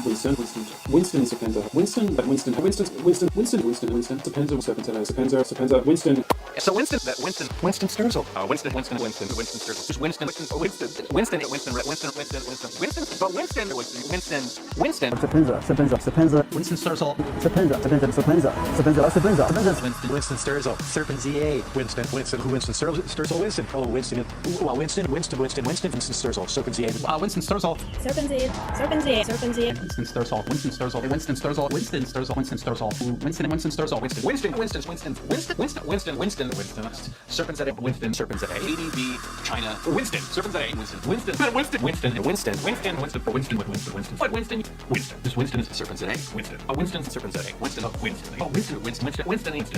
Winston, Serpentza, Winston, Serpentza, Winston. So Winston Sturzel. Winston Sturzel. Just Winston. Serpentza. Winston Sturzel. Serpentza. Winston Sturzel. Serpentza. Winston Sturzel. Winston. Oh, Winston. Well, Winston Sturzel. Serpentza. Winston Sturzel. Serpentza. Winston Sturzel. Winston Sturzel. Winston Sturzel. Winston Sturzel. Winston Sturzel. Winston Sturzel. Winston. Serpentza. Serpentza. ADV. China. Winston. Serpentza. Winston. Just Winston is Serpentza. Winston. Oh, Winston Serpentza. Winston. Oh, Winston. Just Winston is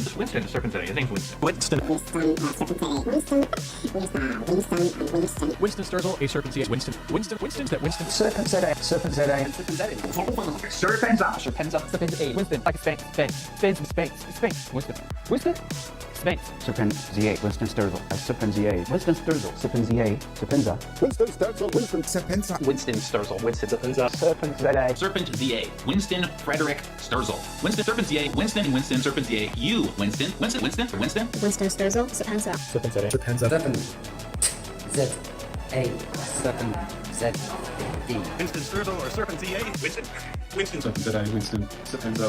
Serpentza. His name's Winston. Winston Sturzel. A Serpentza. Winston. Serpentza. Winston. Like Spain. Winston. Serpentza. Winston Sturzel. Serpentza. Winston Sturzel. Serpentza. Winston Sturzel, Winston. Serpentza. Winston Sturzel. Winston Serpentza. Serpentza. Winston Frederick Sturzel. Winston Serpentza. Winston Serpentza. You. Winston Sturzel. Serpentza. Winston Sturzel or Serpentza. Winston Serpentza, Winston. Serpentza.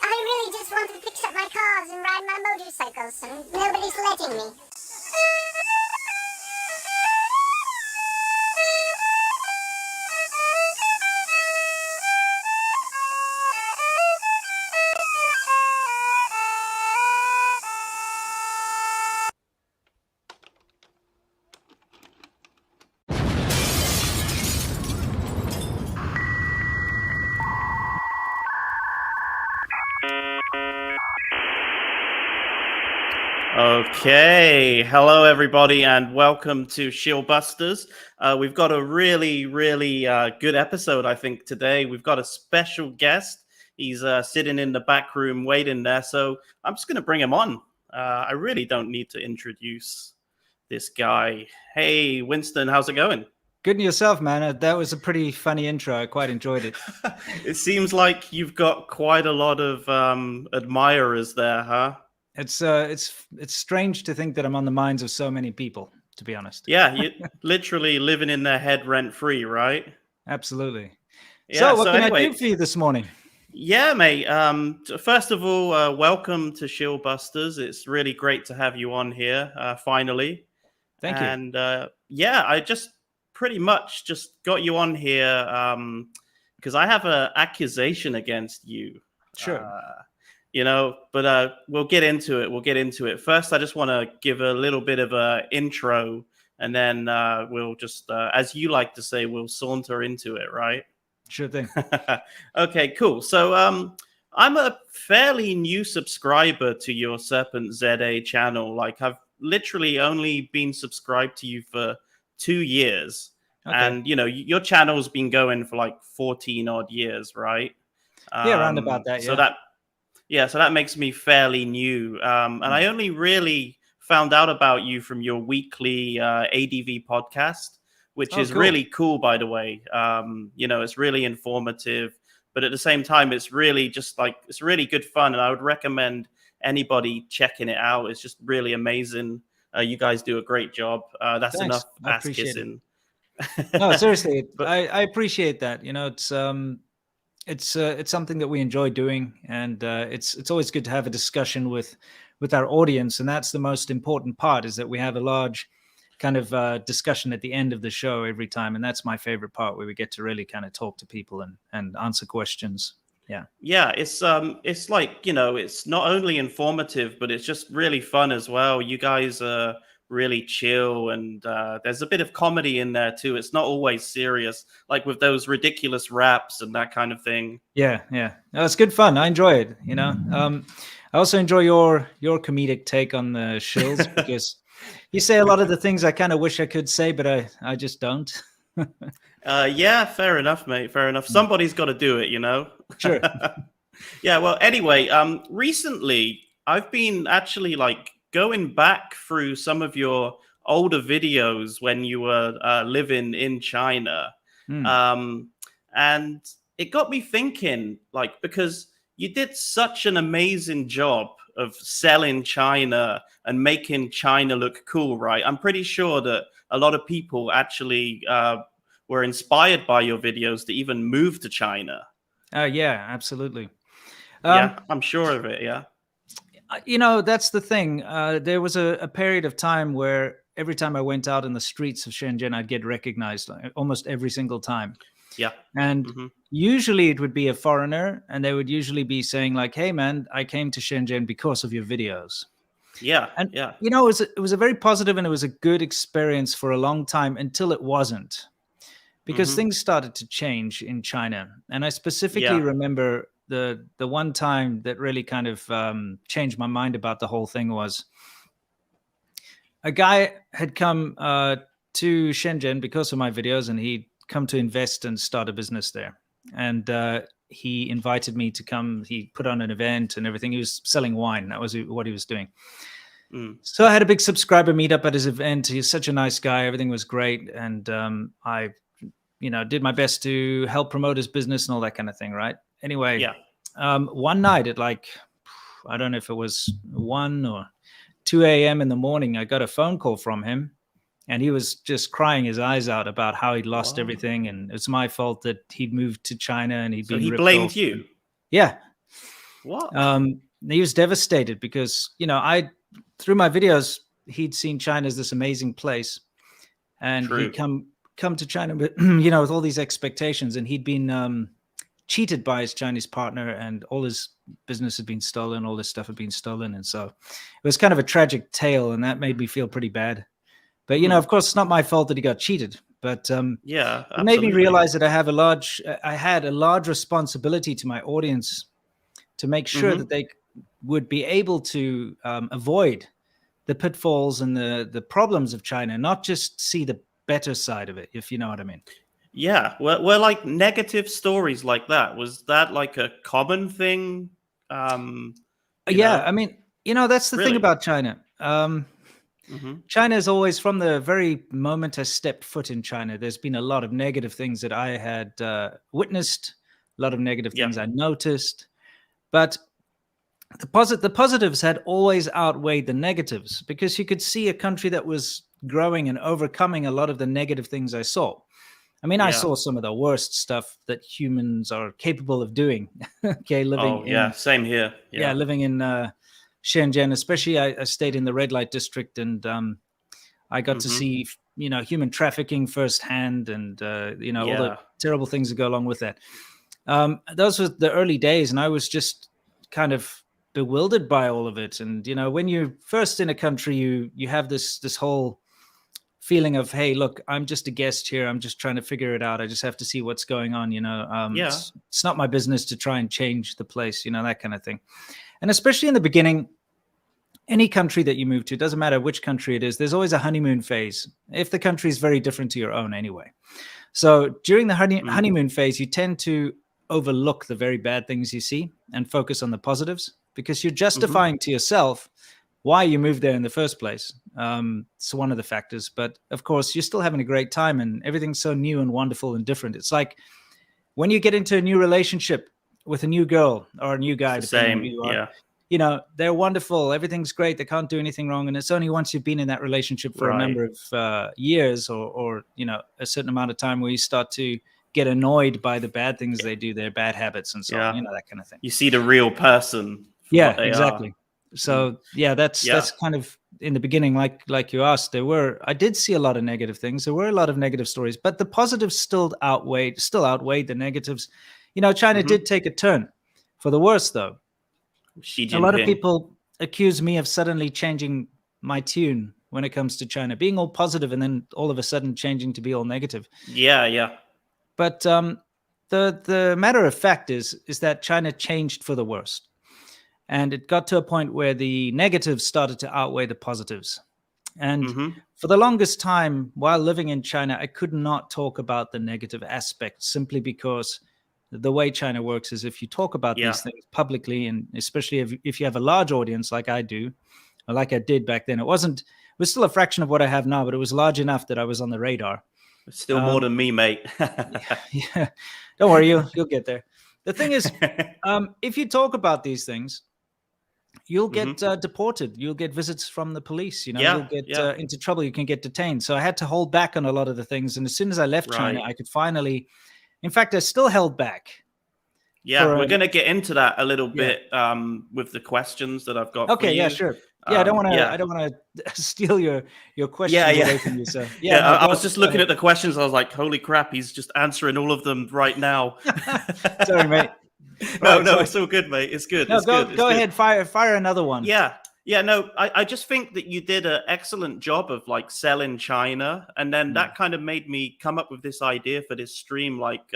I really just want to fix up my cars and ride my motorcycles, and nobody's letting me. Okay, hello everybody, and welcome to Shill Busters. We've got a really good episode, I think, today. We've got a special guest. He's sitting in the back room waiting there, so I'm just going to bring him on. I really don't need to introduce this guy. Hey, Winston, how's it going? Good and yourself, man. That was a pretty funny intro. I quite enjoyed it. It seems like you've got quite a lot of admirers there, huh? It's strange to think that I'm on the minds of so many people, to be honest. Yeah, you're literally living in their head rent-free, right? Absolutely. Yeah, so what can I do for you this morning? Yeah, mate. First of all, welcome to Shill Busters. It's really great to have you on here, finally. Thank you. And yeah, I just pretty much just got you on here because I have an accusation against you. Sure. But we'll get into it. First, I just want to give a little bit of an intro, and then we'll just, as you like to say, we'll saunter into it, right? Sure thing. Okay, cool. So I'm a fairly new subscriber to your Serpentza channel. Like, I've literally only been subscribed to you for 2 years. Okay. And, your channel's been going for like 14 odd years, right? Yeah, around about that, yeah. So that makes me fairly new. And I only really found out about you from your weekly ADV podcast, which is cool. Really cool, by the way. It's really informative, but at the same time, it's really just it's really good fun. And I would recommend anybody checking it out. It's just really amazing. You guys do a great job. That's Thanks. enough I ass kissing. No, seriously, but I appreciate that. It's something that we enjoy doing, and it's always good to have a discussion with our audience, and that's the most important part, is that we have a large kind of discussion at the end of the show every time, and that's my favorite part, where we get to really kind of talk to people and answer questions. Yeah, it's like, it's not only informative, but it's just really fun as well. You guys are really chill, and there's a bit of comedy in there too. It's not always serious, like with those ridiculous raps and that kind of thing. Yeah. No, it's good fun. I enjoy it. I also enjoy your comedic take on the shills, because you say a lot of the things I kind of wish I could say, but I just don't. Yeah, fair enough, mate. Fair enough. Somebody's got to do it, Sure. Yeah. Well, anyway, recently I've been actually like going back through some of your older videos when you were living in China. Hmm. And it got me thinking, like, because you did such an amazing job of selling China and making China look cool, right? I'm pretty sure that a lot of people actually were inspired by your videos to even move to China. Yeah, absolutely. Yeah, I'm sure of it. Yeah. That's the thing. There was a period of time where every time I went out in the streets of Shenzhen, I'd get recognized almost every single time. Yeah. And usually it would be a foreigner, and they would usually be saying like, "Hey, man, I came to Shenzhen because of your videos." Yeah. And Yeah. it was a very positive and it was a good experience for a long time until it wasn't, because things started to change in China. And I specifically remember the one time that really kind of changed my mind about the whole thing was a guy had come to Shenzhen because of my videos, and he'd come to invest and start a business there. And he invited me to come. He put on an event and everything. He was selling wine. That was what he was doing. So I had a big subscriber meetup at his event. He's such a nice guy. Everything was great. And I did my best to help promote his business and all that kind of thing, right? Anyway, one night at like, I don't know if it was 1 or 2 a.m. in the morning, I got a phone call from him, and he was just crying his eyes out about how he'd lost everything, and it's my fault that he'd moved to China and he'd been ripped blamed off. you. Yeah. What? He was devastated because, through my videos, he'd seen China as this amazing place, and he'd come to China with, with all these expectations, and he'd been cheated by his Chinese partner, and all his business had been stolen, all this stuff had been stolen. And so it was kind of a tragic tale, and that made me feel pretty bad. But, of course, it's not my fault that he got cheated. But it made me realize that I had a large responsibility to my audience to make sure that they would be able to avoid the pitfalls and the problems of China, not just see the better side of it, if you know what I mean. Yeah, were like negative stories like that. Was that like a common thing? I mean, that's the thing about China. China is always, from the very moment I stepped foot in China, there's been a lot of negative things that I had witnessed, a lot of negative things I noticed. But the positives had always outweighed the negatives, because you could see a country that was growing and overcoming a lot of the negative things I saw. I mean, I saw some of the worst stuff that humans are capable of doing. Okay, same here. Living in Shenzhen, especially, I stayed in the red light district, and I got to see, human trafficking firsthand, and all the terrible things that go along with that. Those were the early days, and I was just kind of bewildered by all of it. And when you're first in a country, you have this whole feeling of, hey, look, I'm just a guest here. I'm just trying to figure it out. I just have to see what's going on. It's not my business to try and change the place, that kind of thing. And especially in the beginning, any country that you move to, doesn't matter which country it is, there's always a honeymoon phase, if the country is very different to your own anyway. So during the honeymoon phase, you tend to overlook the very bad things you see and focus on the positives, because you're justifying to yourself why you moved there in the first place. It's one of the factors. But of course, you're still having a great time, and everything's so new and wonderful and different. It's like when you get into a new relationship with a new girl or a new guy, same. They're wonderful. Everything's great. They can't do anything wrong. And it's only once you've been in that relationship for a number of years or a certain amount of time where you start to get annoyed by the bad things they do, their bad habits and so on, that kind of thing. You see the real person. Yeah, exactly. So that's kind of in the beginning, like you asked, I did see a lot of negative things. There were a lot of negative stories, but the positives still outweighed the negatives. China did take a turn for the worse, though. A lot of people accuse me of suddenly changing my tune when it comes to China, being all positive and then all of a sudden changing to be all negative. Yeah. But the matter of fact is that China changed for the worst. And it got to a point where the negatives started to outweigh the positives. And for the longest time while living in China, I could not talk about the negative aspects, simply because the way China works is if you talk about Yeah. these things publicly, and especially if you have a large audience like I do, or like I did back then, it was still a fraction of what I have now, but it was large enough that I was on the radar. Still more than me, mate. Yeah, don't worry, you'll get there. The thing is, if you talk about these things, you'll get deported. You'll get visits from the police. You'll get into trouble. You can get detained. So I had to hold back on a lot of the things. And as soon as I left China, I could finally. In fact, I still held back. Yeah, we're going to get into that a little bit with the questions that I've got. Okay, for you. yeah, sure. Yeah, I don't want to steal your questions away from you. So I was just looking at the questions. I was like, "Holy crap, he's just answering all of them right now." Sorry, mate. No, it's all good, mate. It's good. No, it's go good. Go ahead, fire another one. Yeah. No, I just think that you did an excellent job of like selling China, and then that kind of made me come up with this idea for this stream. Like,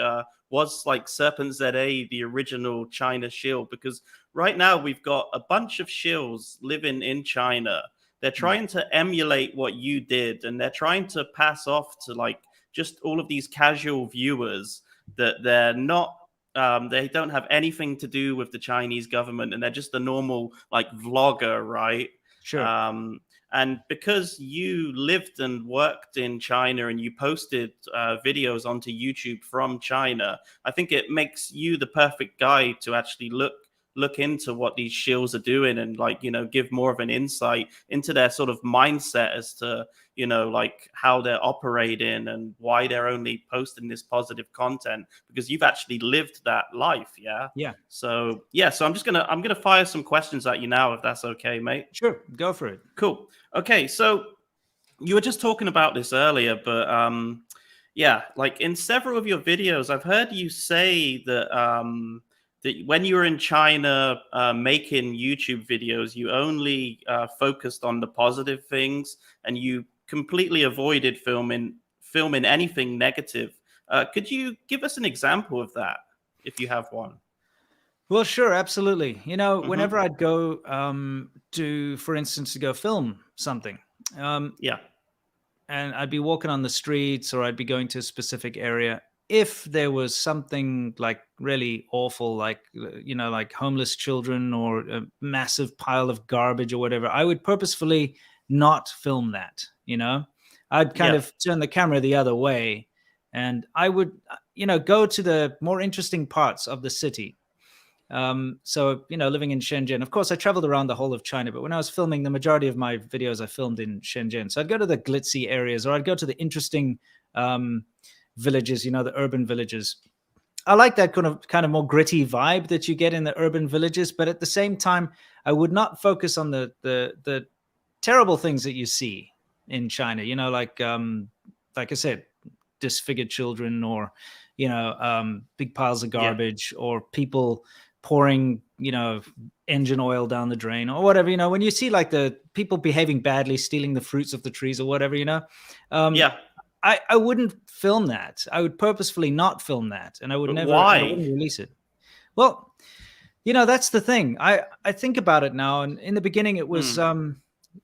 was like Serpentza the original China shill? Because right now we've got a bunch of shills living in China. They're trying to emulate what you did, and they're trying to pass off to like just all of these casual viewers that they're not. They don't have anything to do with the Chinese government, and they're just a normal like vlogger, right? Sure. And because you lived and worked in China and you posted videos onto YouTube from China, I think it makes you the perfect guy to actually look into what these shills are doing and like, give more of an insight into their sort of mindset as to, like how they're operating and why they're only posting this positive content, because you've actually lived that life. Yeah. So I'm gonna fire some questions at you now, if that's okay, mate. Sure, go for it. Cool. Okay, so you were just talking about this earlier, but like in several of your videos, I've heard you say that that when you were in China making YouTube videos, you only focused on the positive things, and you completely avoided filming anything negative. Could you give us an example of that, if you have one? Well, sure, absolutely. Whenever I'd go for instance, to go film something, and I'd be walking on the streets, or I'd be going to a specific area. If there was something like really awful, like like homeless children or a massive pile of garbage or whatever, I would purposefully not film that. I'd kind of turn the camera the other way, and I would go to the more interesting parts of the city. So living in Shenzhen, of course I traveled around the whole of China, but when I was filming, the majority of my videos I filmed in Shenzhen. So I'd go to the glitzy areas, or I'd go to the interesting villages, the urban villages. I like that kind of more gritty vibe that you get in the urban villages, but at the same time, I would not focus on the terrible things that you see in China. Like I said, disfigured children, or big piles of garbage, or people pouring engine oil down the drain, or whatever. When you see like the people behaving badly, stealing the fruits of the trees, or whatever, I wouldn't film that. I would purposefully not film that, and I would never. Why? I wouldn't release it. Well, that's the thing. I think about it now, and in the beginning, it was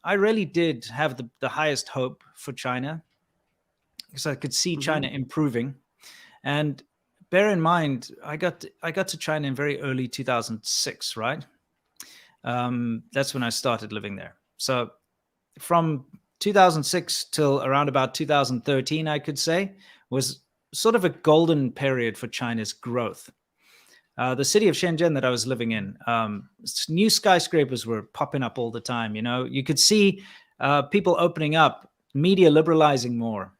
I really did have the highest hope for China, because I could see China improving. And bear in mind, I got to China in very early 2006, right? That's when I started living there. So from 2006 till around about 2013, I could say, was sort of a golden period for China's growth. The city of Shenzhen that I was living in, new skyscrapers were popping up all the time. You could see people opening up, media liberalizing more,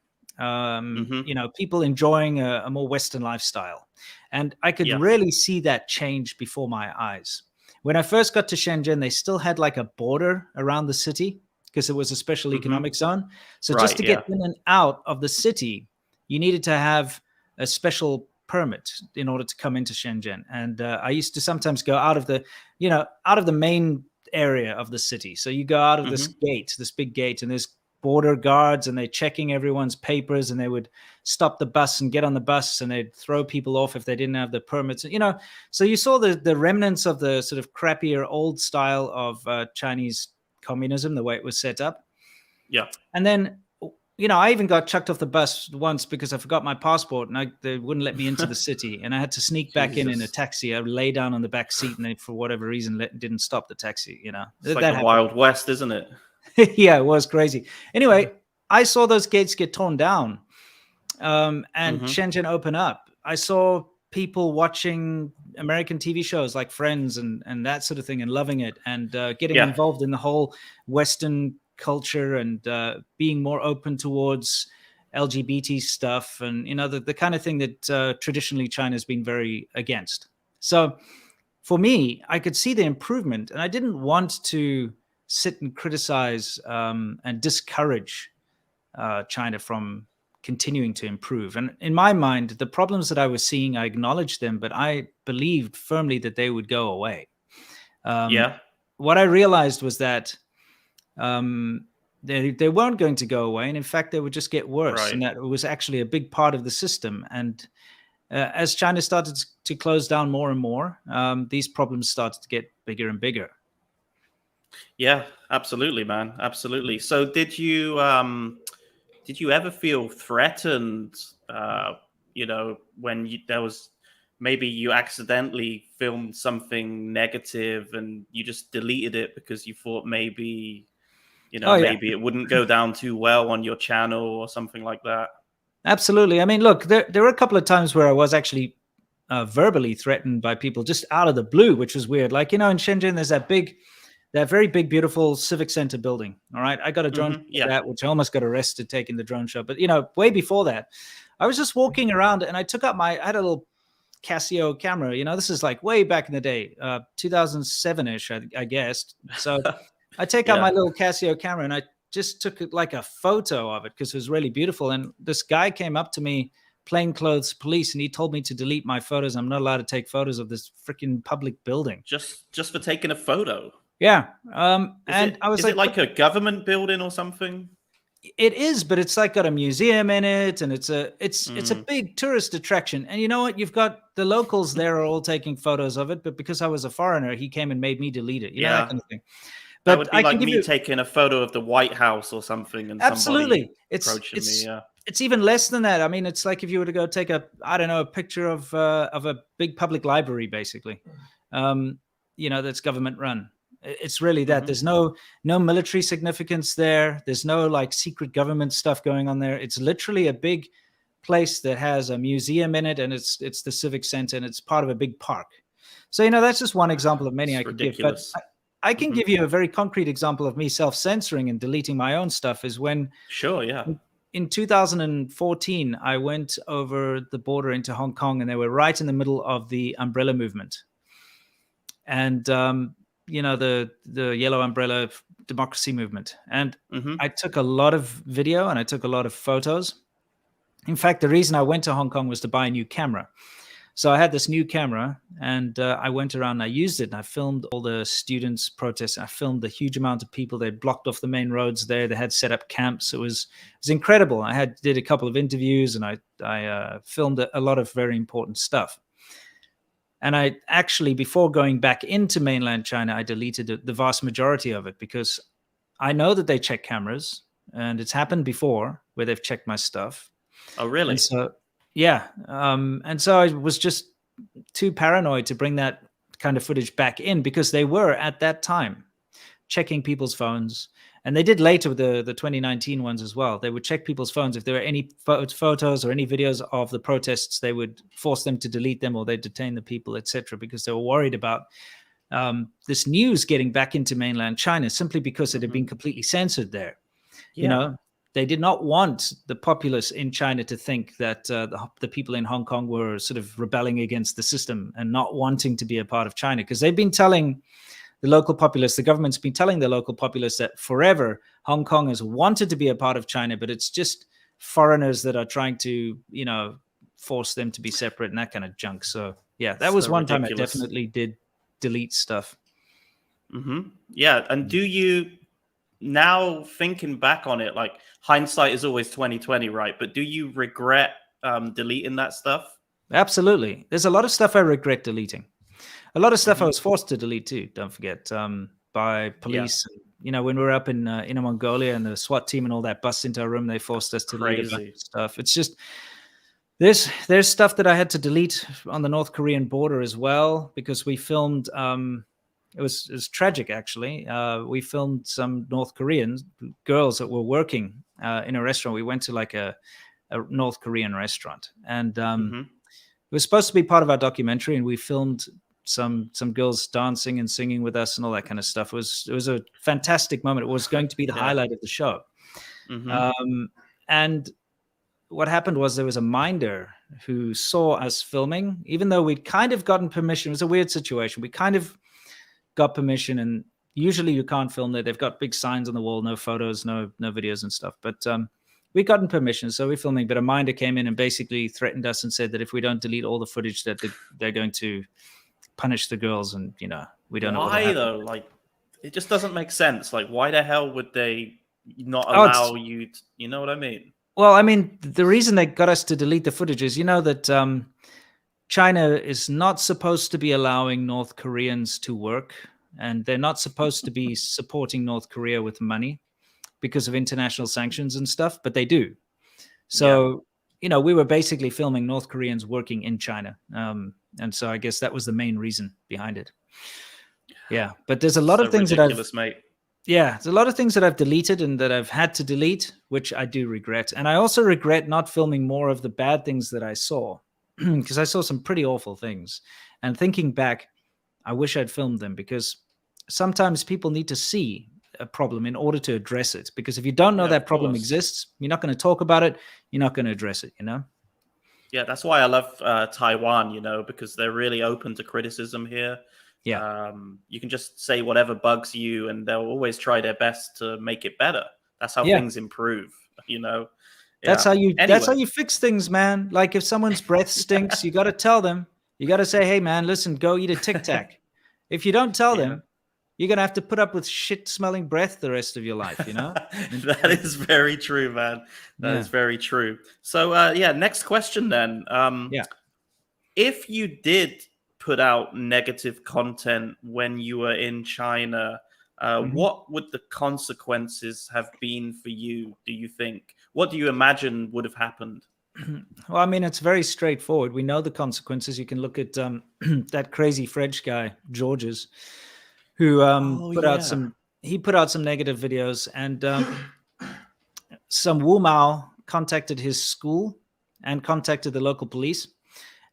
people enjoying a more Western lifestyle. And I could really see that change before my eyes. When I first got to Shenzhen, they still had like a border around the city, because it was a special economic zone. So just to get in and out of the city, you needed to have a special permit in order to come into Shenzhen. And I used to sometimes go out of the main area of the city. So you go out of this big gate, and there's border guards, and they're checking everyone's papers, and they would stop the bus and get on the bus, and they'd throw people off if they didn't have the permits. So you saw the remnants of the sort of crappier old style of Chinese communism, the way it was set up. Yeah. And then I even got chucked off the bus once because I forgot my passport and they wouldn't let me into the city. And I had to sneak back in a Jesus. taxi. I lay down on the back seat and they, for whatever reason, didn't stop the taxi, It's like that the happened. Wild West, isn't it? Yeah, it was crazy. Anyway, I saw those gates get torn down and Shenzhen open up. I saw people watching American TV shows like Friends and that sort of thing and loving it and getting involved in the whole Western culture and being more open towards LGBT stuff and the kind of thing that traditionally China has been very against. So for me, I could see the improvement, and I didn't want to sit and criticize and discourage China from continuing to improve. And in my mind, the problems that I was seeing, I acknowledged them, but I believed firmly that they would go away. What I realized was that they weren't going to go away, and in fact, they would just get worse. And that it was actually a big part of the system. And as China started to close down more and more, these problems started to get bigger and bigger. Yeah, absolutely, man, absolutely. So, did you ever feel threatened? When there was maybe you accidentally filmed something negative and you just deleted it because you thought maybe maybe it wouldn't go down too well on your channel or something like that. Absolutely. I mean, look, there were a couple of times where I was actually verbally threatened by people just out of the blue, which was weird. Like, in Shenzhen, there's that very big, beautiful civic center building. All right. I got a drone shot of that, which I almost got arrested taking the drone shot. But, way before that, I was just walking around and I took out I had a little Casio camera. This is like way back in the day, 2007-ish, I guess. So I take out my little Casio camera and I just took like a photo of it because it was really beautiful. And this guy came up to me, plainclothes police, and he told me to delete my photos. I'm not allowed to take photos of this freaking public building. Just for taking a photo? Yeah. Is it like a government building or something? It is, but it's like got a museum in it, and it's a big tourist attraction. And you know what? You've got the locals there are all taking photos of it, but because I was a foreigner, he came and made me delete it. That kind of thing. But that would be like me taking a photo of the White House or something, and absolutely, approaching me. It's even less than that. I mean, it's like if you were to go take a picture of a big public library, basically, that's government run. It's really that. There's no military significance there. There's no like secret government stuff going on there. It's literally a big place that has a museum in it, and it's the civic center, and it's part of a big park. So that's just one example of many I could give. But I can give you a very concrete example of me self-censoring and deleting my own stuff. Is when in 2014 I went over the border into Hong Kong, and they were right in the middle of the umbrella movement, and the yellow umbrella democracy movement. And I took a lot of video and I took a lot of photos. In fact, the reason I went to Hong Kong was to buy a new camera. So I had this new camera and I went around and I used it and I filmed all the students protests. I filmed the huge amount of people. They blocked off the main roads there. They had set up camps. It was incredible. I did a couple of interviews and I filmed a lot of very important stuff. And I actually, before going back into mainland China, I deleted the vast majority of it because I know that they check cameras, and it's happened before where they've checked my stuff. Oh, really? And so, yeah. And so I was just too paranoid to bring that kind of footage back in because they were at that time checking people's phones. And they did later with the 2019 ones as well. They would check people's phones. If there were any photos or any videos of the protests, they would force them to delete them or they'd detain the people, etc., because they were worried about this news getting back into mainland China simply because it had been completely censored there. Yeah. They did not want the populace in China to think that the people in Hong Kong were sort of rebelling against the system and not wanting to be a part of China, because they've been telling the local populace, the government's been telling the local populace that forever Hong Kong has wanted to be a part of China, but it's just foreigners that are trying to, force them to be separate and that kind of junk. So yeah, that was one time I definitely did delete stuff. Yeah. And do you, now thinking back on it, like hindsight is always 2020, right? But do you regret deleting that stuff? Absolutely. There's a lot of stuff I regret deleting. A lot of stuff I was forced to delete too, don't forget, by police, when we were up in Inner Mongolia and the SWAT team and all that busts into our room, they forced us to delete a bunch of stuff. It's just there's stuff that I had to delete on the North Korean border as well, because we filmed. It was tragic, actually. We filmed some North Korean girls that were working in a restaurant. We went to like a North Korean restaurant, and it was supposed to be part of our documentary, and we filmed some girls dancing and singing with us and all that kind of stuff. It was a fantastic moment. It was going to be the highlight of the show. And what happened was there was a minder who saw us filming, even though we'd kind of gotten permission. It was a weird situation. We kind of got permission, and usually you can't film there. They've got big signs on the wall, no photos, no videos and stuff. But we'd gotten permission, so we're filming. But a minder came in and basically threatened us and said that if we don't delete all the footage, that they're going to punish the girls, and we don't know why though. Like, it just doesn't make sense. Like, why the hell would they not allow you? You know what I mean? Well, I mean, the reason they got us to delete the footage is, that China is not supposed to be allowing North Koreans to work, and they're not supposed to be supporting North Korea with money because of international sanctions and stuff, but they do. So, we were basically filming North Koreans working in China. And so I guess that was the main reason behind it. Yeah, but there's a lot of things there's a lot of things that I've deleted and that I've had to delete, which I do regret. And I also regret not filming more of the bad things that I saw, because I saw some pretty awful things. And thinking back, I wish I'd filmed them, because sometimes people need to see a problem in order to address it. Because if you don't know that problem exists, you're not going to talk about it. You're not going to address it, Yeah, that's why I love Taiwan, because they're really open to criticism here. Yeah. You can just say whatever bugs you, and they'll always try their best to make it better. That's how things improve, Yeah. That's how you fix things, man. Like, if someone's breath stinks, you got to tell them. You got to say, hey, man, listen, go eat a Tic Tac. If you don't tell them, you're going to have to put up with shit-smelling breath the rest of your life, That is very true, man. That is very true. So, next question then. If you did put out negative content when you were in China, what would the consequences have been for you, do you think? What do you imagine would have happened? Well, I mean, it's very straightforward. We know the consequences. You can look at that crazy French guy, Georges, who put out some negative videos, and some Wu Mao contacted his school and contacted the local police,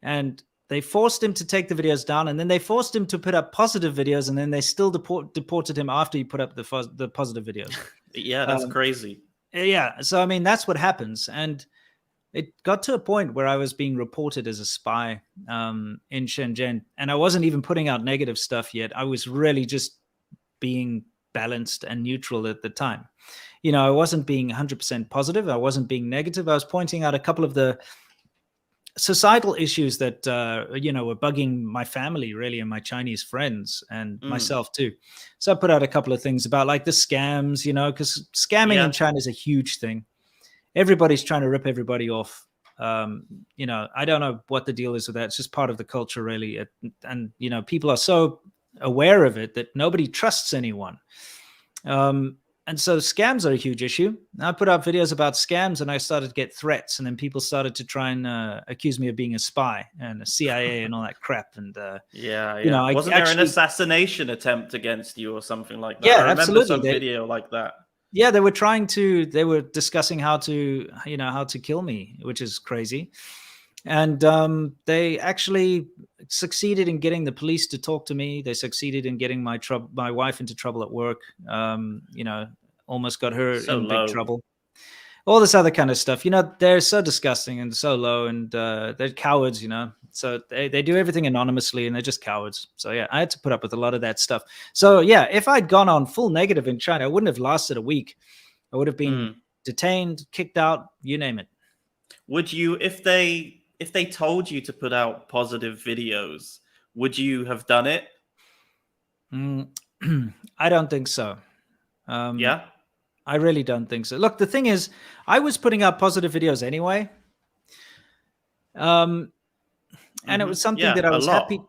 and they forced him to take the videos down, and then they forced him to put up positive videos, and then they still deported him after he put up the positive videos. Yeah, that's crazy. Yeah, so I mean, that's what happens. And it got to a point where I was being reported as a spy in Shenzhen, and I wasn't even putting out negative stuff yet. I was really just being balanced and neutral at the time. I wasn't being 100% positive. I wasn't being negative. I was pointing out a couple of the societal issues that were bugging my family, really, and my Chinese friends, and myself too. So I put out a couple of things about, like, the scams, because scamming in China is a huge thing. Everybody's trying to rip everybody off. I don't know what the deal is with that. It's just part of the culture, really. And people are so aware of it that nobody trusts anyone. And so scams are a huge issue. I put out videos about scams, and I started to get threats, and then people started to try and accuse me of being a spy and a CIA and all that crap. And wasn't there an assassination attempt against you or something like that? Yeah, I remember absolutely. some video like that. Yeah, they were discussing how to kill me, which is crazy. And they actually succeeded in getting the police to talk to me. They succeeded in getting my wife into trouble at work. Almost got her in big trouble. All this other kind of stuff. They're so disgusting and so low, and they're cowards. So they do everything anonymously, and they're just cowards. So yeah, I had to put up with a lot of that stuff. So yeah, if I'd gone on full negative in China, I wouldn't have lasted a week. I would have been detained, kicked out, you name it. Would you, if they told you to put out positive videos, would you have done it? I don't think so. Yeah? I really don't think so. Look, the thing is, I was putting out positive videos anyway. And it was something that I was happy.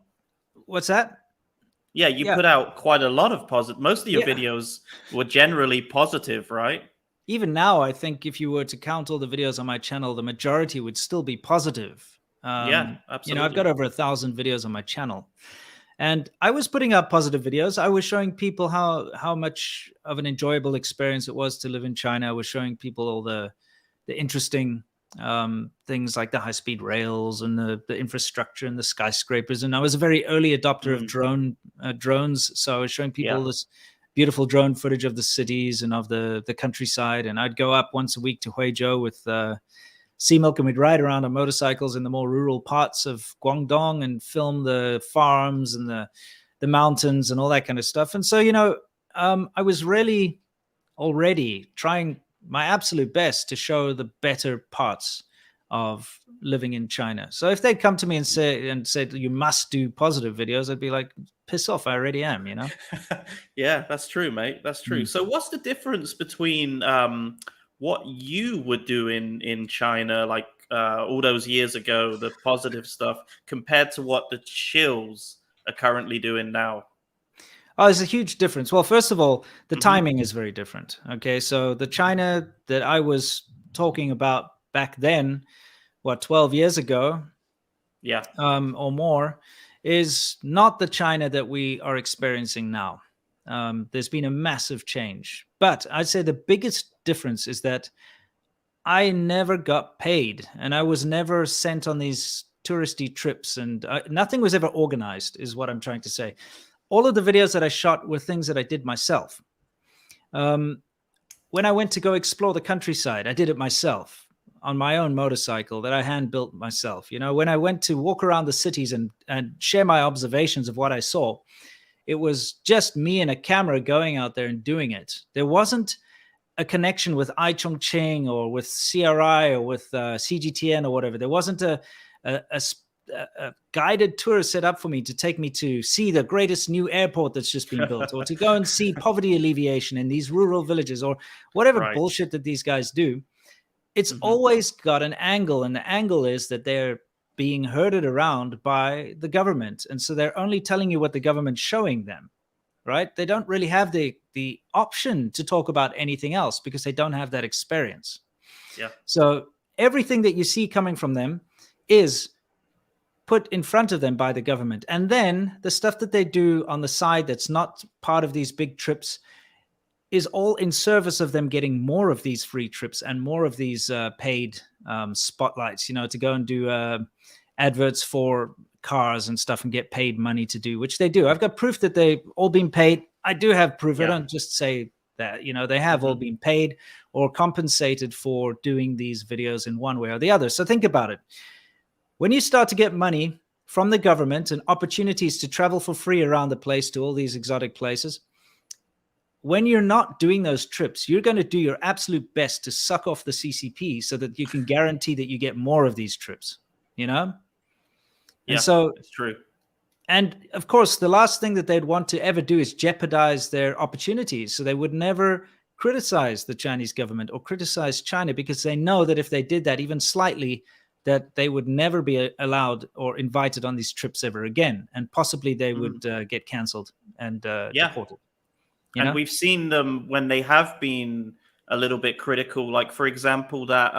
What's that? Yeah, you Yeah. put out quite a lot of positive. Most of your Yeah. videos were generally positive, right? Even now, I think if you were to count all the videos on my channel, the majority would still be positive. Yeah, I've got absolutely. over 1,000 videos on my channel, and I was putting out positive videos. I was showing people how much of an enjoyable experience it was to live in China. I was showing people all the interesting things like the high-speed rails and the infrastructure and the skyscrapers. And I was a very early adopter of drones, so I was showing people Yeah. this beautiful drone footage of the cities and of the countryside. And I'd go up once a week to Huizhou with sea milk, and we'd ride around on motorcycles in the more rural parts of Guangdong and film the farms and the mountains and all that kind of stuff. And so, I was really already trying my absolute best to show the better parts of living in China. So if they'd come to me and said you must do positive videos, I'd be like, piss off, I already am, Yeah, that's true, mate. That's true. So what's the difference between what you would do in China, like all those years ago, the positive stuff, compared to what the shills are currently doing now? Oh, there's a huge difference. Well, first of all, the timing is very different. Okay, so the China that I was talking about back then, 12 years ago, Yeah. or more, is not the China that we are experiencing now. There's been a massive change. But I'd say the biggest difference is that I never got paid, and I was never sent on these touristy trips, and nothing was ever organized, is what I'm trying to say. All of the videos that I shot were things that I did myself. When I went to go explore the countryside, I did it myself on my own motorcycle that I hand built myself. When I went to walk around the cities and share my observations of what I saw, it was just me and a camera going out there and doing it. There wasn't a connection with iChongqing or with CRI or with CGTN or whatever. There wasn't a guided tour set up for me to take me to see the greatest new airport that's just been built, or to go and see poverty alleviation in these rural villages, or whatever bullshit that these guys do. It's always got an angle, and the angle is that they're being herded around by the government, and so they're only telling you what the government's showing them, right? They don't really have the option to talk about anything else because they don't have that experience. Yeah. So everything that you see coming from them is put in front of them by the government. And then the stuff that they do on the side that's not part of these big trips is all in service of them getting more of these free trips and more of these paid spotlights, to go and do adverts for cars and stuff and get paid money to do, which they do. I've got proof that they've all been paid. I do have proof. Yeah. I don't just say that, they have all been paid or compensated for doing these videos in one way or the other. So think about it. When you start to get money from the government and opportunities to travel for free around the place to all these exotic places, when you're not doing those trips, you're going to do your absolute best to suck off the CCP so that you can guarantee that you get more of these trips, Yeah, And so it's true. And of course, the last thing that they'd want to ever do is jeopardize their opportunities. So they would never criticize the Chinese government or criticize China, because they know that if they did that even slightly, that they would never be allowed or invited on these trips ever again. And possibly they would get canceled and deported. And we've seen them when they have been a little bit critical. Like, for example, that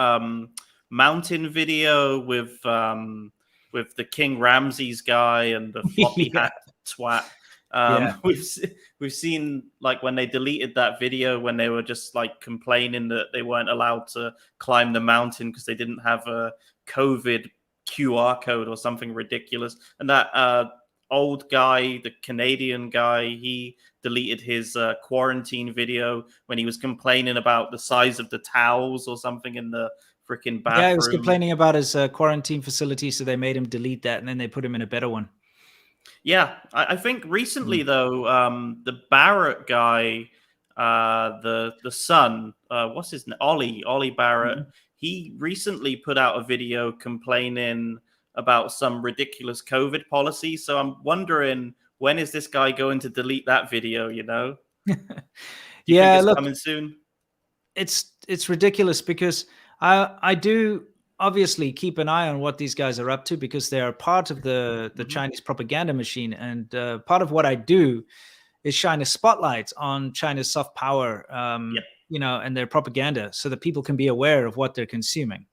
mountain video with the King Ramses guy and the floppy hat twat. We've seen, like, when they deleted that video, when they were just like complaining that they weren't allowed to climb the mountain because they didn't have a COVID QR code or something ridiculous. And that old guy, the Canadian guy, he deleted his quarantine video when he was complaining about the size of the towels or something in the freaking bathroom. Yeah, he was complaining about his quarantine facility, so they made him delete that, and then they put him in a better one. Yeah, I think recently though, the Barrett guy, the son, what's his name, Ollie Barrett, he recently put out a video complaining about some ridiculous COVID policy. So I'm wondering, when is this guy going to delete that video? Do you think it's coming soon? It's ridiculous, because I do obviously keep an eye on what these guys are up to, because they are part of the Chinese propaganda machine. And part of what I do is shine a spotlight on China's soft power, and their propaganda, so that people can be aware of what they're consuming.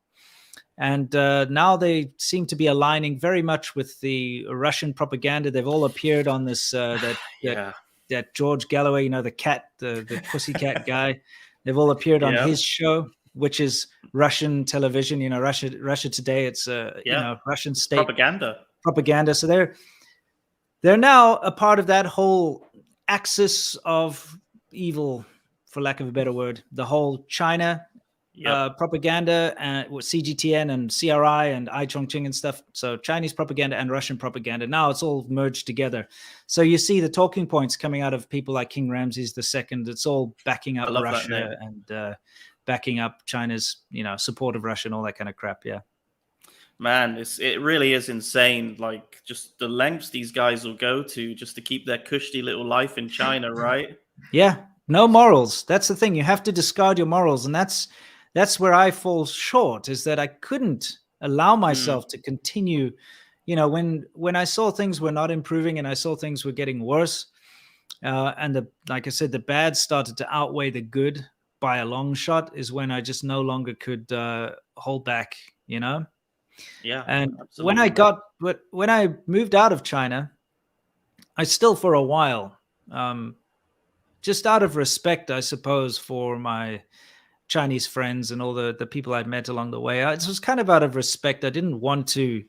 And now they seem to be aligning very much with the Russian propaganda. They've all appeared on this that George Galloway, the cat, the pussycat guy. They've all appeared on his show, which is Russian television. Russia Today. It's Russian state propaganda. So they're now a part of that whole axis of evil, for lack of a better word. The whole China propaganda and CGTN and CRI and I Chongqing and stuff. So Chinese propaganda and Russian propaganda. Now it's all merged together. So you see the talking points coming out of people like King Ramses II. It's all backing up Russia and backing up China's, support of Russia and all that kind of crap. Yeah. Man, it really is insane. Like, just the lengths these guys will go to just to keep their cushy little life in China, right? Yeah. No morals. That's the thing. You have to discard your morals. And that's where I fall short, is that I couldn't allow myself to continue. When I saw things were not improving and I saw things were getting worse, and like I said, the bad started to outweigh the good by a long shot, is when I just no longer could hold back, Yeah. And absolutely. When I moved out of China, I still, for a while, just out of respect, I suppose, for my Chinese friends and all the people I'd met along the way, it was kind of out of respect. I didn't want to,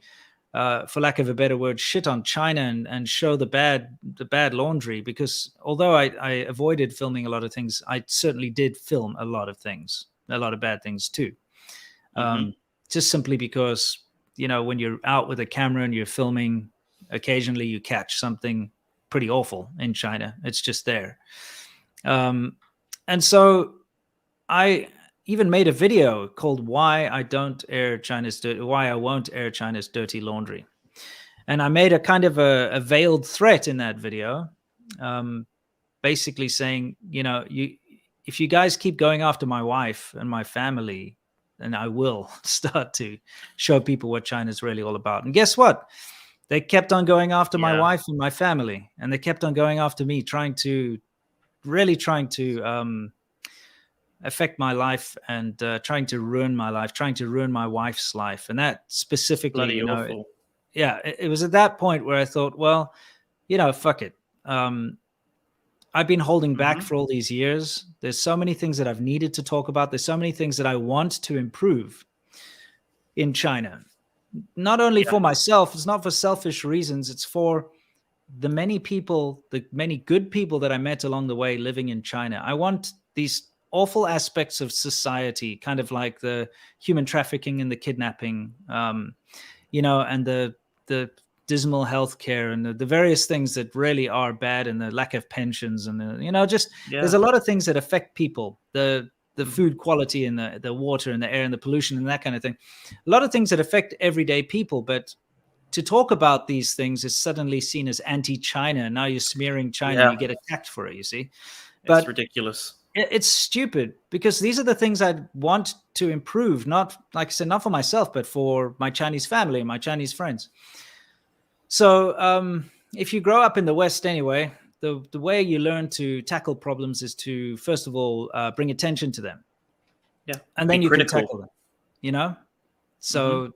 for lack of a better word, shit on China and show the bad laundry, because although I avoided filming a lot of things, I certainly did film a lot of things, a lot of bad things too. Just simply because, when you're out with a camera and you're filming, occasionally you catch something pretty awful in China. It's just there. And so I even made a video called why I won't air China's dirty laundry. And I made a kind of a veiled threat in that video, basically saying, if you guys keep going after my wife and my family, then I will start to show people what China's really all about. And guess what? They kept on going after my wife and my family, and they kept on going after me, trying to affect my life and trying to ruin my life, trying to ruin my wife's life. And that specifically, awful. It was at that point where I thought, well, fuck it. I've been holding back for all these years. There's so many things that I've needed to talk about. There's so many things that I want to improve in China. Not only for myself, it's not for selfish reasons. It's for the many people, the many good people that I met along the way living in China. I want these awful aspects of society, kind of like the human trafficking and the kidnapping, and the dismal healthcare and the various things that really are bad, and the lack of pensions, and there's a lot of things that affect people, the food quality and the water and the air and the pollution and that kind of thing. A lot of things that affect everyday people, but to talk about these things is suddenly seen as anti-China. Now you're smearing China, you get attacked for it, you see. But it's ridiculous. It's stupid, because these are the things I'd want to improve, not, like I said, not for myself, but for my Chinese family and my Chinese friends. So if you grow up in the West anyway, the way you learn to tackle problems is to, first of all, bring attention to them. Yeah. And then you can tackle them, So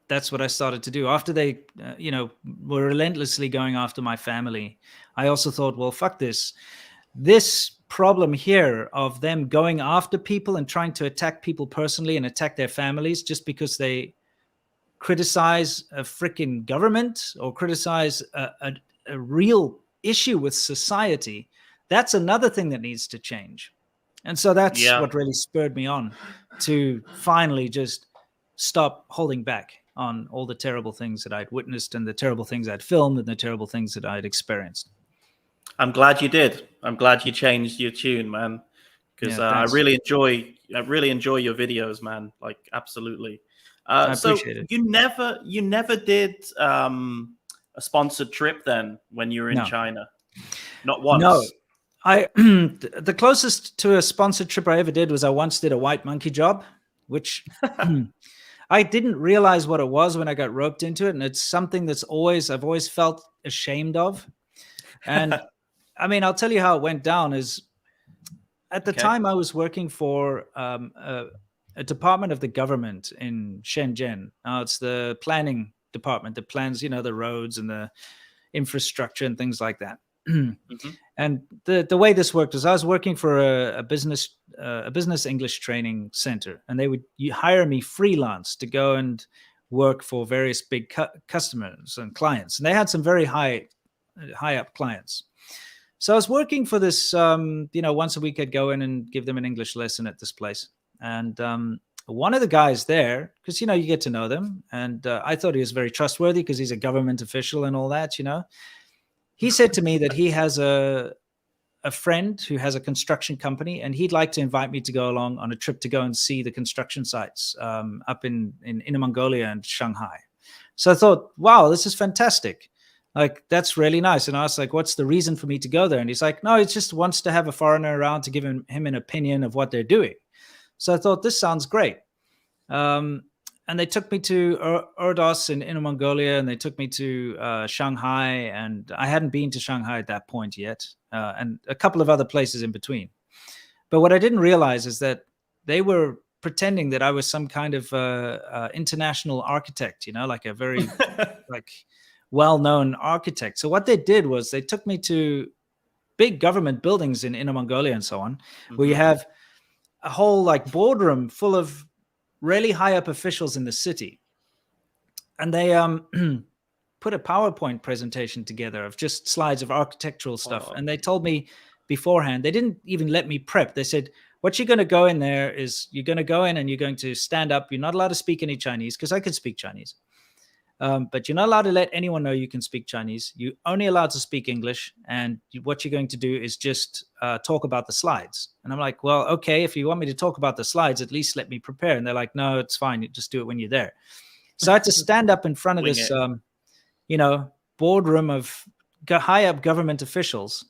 that's what I started to do. After they, were relentlessly going after my family, I also thought, well, fuck this. This problem here of them going after people and trying to attack people personally and attack their families just because they criticize a freaking government or criticize a real issue with society, that's another thing that needs to change. And so that's what really spurred me on to finally just stop holding back on all the terrible things that I'd witnessed and the terrible things I'd filmed and the terrible things that I'd experienced. I'm glad you did. I'm glad you changed your tune, man, because I really enjoy your videos, man. Like, absolutely. I so appreciate it. you never did a sponsored trip then when you were in China? Not once. No. The closest to a sponsored trip I ever did was I once did a white monkey job, which I didn't realize what it was when I got roped into it, and it's something that's I've always felt ashamed of. And I mean, I'll tell you how it went down. Is at the time I was working for a department of the government in Shenzhen. Now it's the planning department that plans, the roads and the infrastructure and things like that. And the way this worked is I was working for a business English training center, and they would hire me freelance to go and work for various big customers and clients, and they had some very high up clients. So I was working for this, once a week I'd go in and give them an English lesson at this place. And one of the guys there, because, you get to know them. And I thought he was very trustworthy because he's a government official and all that, He said to me that he has a friend who has a construction company, and he'd like to invite me to go along on a trip to go and see the construction sites up in Inner Mongolia and Shanghai. So I thought, wow, this is fantastic. Like, that's really nice. And I was like, what's the reason for me to go there? And he's like, no, he just wants to have a foreigner around to give him an opinion of what they're doing. So I thought, this sounds great. And they took me to Erdos in Inner Mongolia, and they took me to Shanghai. And I hadn't been to Shanghai at that point yet, and a couple of other places in between. But what I didn't realize is that they were pretending that I was some kind of international architect, like a very well-known architect. So what they did was they took me to big government buildings in Inner Mongolia and so on, where you have a whole boardroom full of really high up officials in the city. And they put a PowerPoint presentation together of just slides of architectural stuff. And they told me beforehand, they didn't even let me prep. They said, what you're going to go in there is you're going to go in and you're going to stand up. You're not allowed to speak any Chinese, because I could speak Chinese. But you're not allowed to let anyone know you can speak Chinese. You're only allowed to speak English. And what you're going to do is just talk about the slides. And I'm like, well, okay, if you want me to talk about the slides, at least let me prepare. And they're like, no, it's fine. You just do it when you're there. So I had to stand up in front of this, boardroom of high up government officials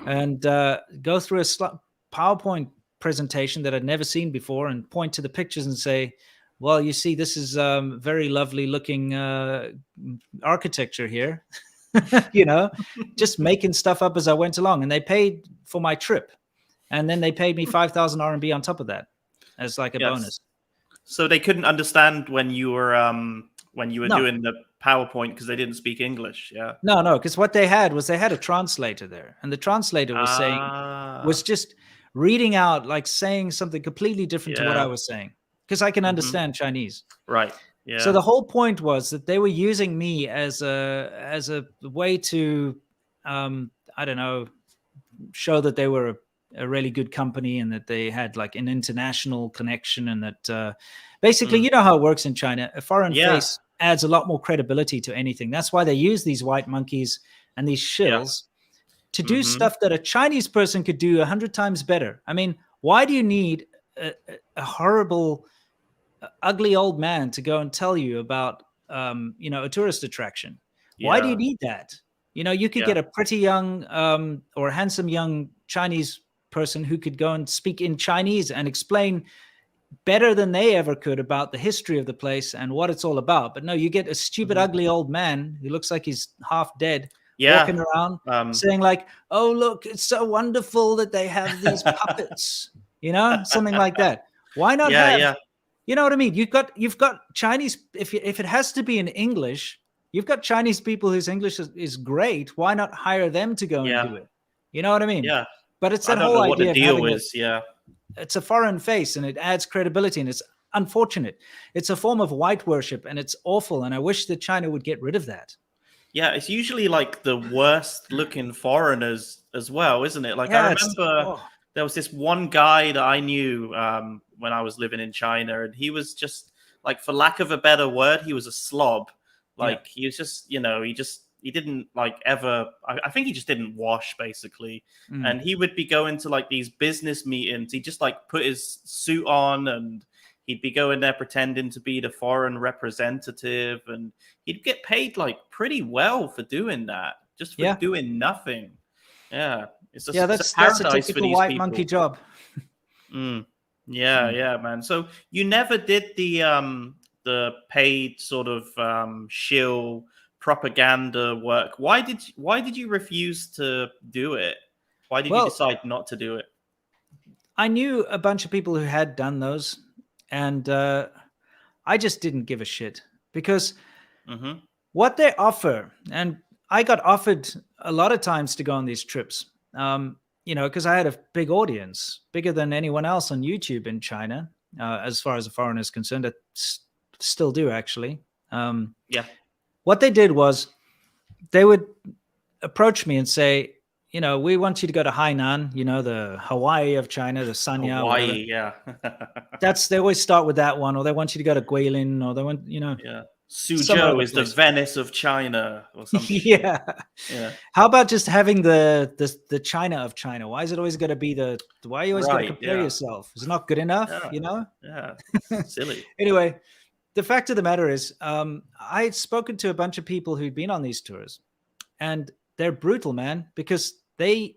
and go through a PowerPoint presentation that I'd never seen before and point to the pictures and say, well, you see, this is very lovely looking architecture here, just making stuff up as I went along. And they paid for my trip. And then they paid me 5,000 RMB on top of that as like a bonus. So they couldn't understand when you were doing the PowerPoint because they didn't speak English. Yeah. No, because what they had was a translator there. And the translator was was just reading out, saying something completely different to what I was saying. Because I can understand Chinese. Right. Yeah. So the whole point was that they were using me as a way to, show that they were a really good company and that they had an international connection, and that basically, you know how it works in China. A foreign face adds a lot more credibility to anything. That's why they use these white monkeys and these shills to do stuff that a Chinese person could do 100 times better. I mean, why do you need a horrible, ugly old man to go and tell you about, a tourist attraction? Why do you need that? You could get a pretty young or a handsome young Chinese person who could go and speak in Chinese and explain better than they ever could about the history of the place and what it's all about. But no, you get a stupid, ugly old man who looks like he's half dead, walking around saying oh, look, it's so wonderful that they have these puppets, something like that. Why not have, you know what I mean? You've got Chinese, if it has to be in English, you've got Chinese people whose English is great. Why not hire them to go and do it? You know what I mean? Yeah. But it's that whole idea what the deal is. It's a foreign face, and it adds credibility, and it's unfortunate. It's a form of white worship, and it's awful. And I wish that China would get rid of that. Yeah, it's usually the worst looking foreigners as well, isn't it? I remember there was this one guy that I knew when I was living in China, and he was just for lack of a better word, he was a slob. He was just, he didn't ever, I think he just didn't wash basically. And he would be going to these business meetings. He just put his suit on, and he'd be going there pretending to be the foreign representative, and he'd get paid pretty well for doing that, just for doing nothing. Yeah. It's just, that's a typical white monkey job. Yeah, man. So you never did the the paid sort of shill propaganda work. Why did you refuse to do it? Why did you Well, decide not to do it? I knew a bunch of people who had done those, and I just didn't give a shit because what they offer, and I got offered a lot of times to go on these trips, because I had a big audience, bigger than anyone else on YouTube in China, as far as a foreigner is concerned. I still do, actually. What they did was they would approach me and say, we want you to go to Hainan, the Hawaii of China, the Sanya. Hawaii, yeah. They always start with that one, or they want you to go to Guilin, or they want, Suzhou is the Venice of China, or something. Yeah. How about just having the China of China? Why is it always going to be why are you always going to compare yourself? Is it not good enough? Yeah, silly. Anyway, the fact of the matter is, I'd spoken to a bunch of people who'd been on these tours, and they're brutal, man, because they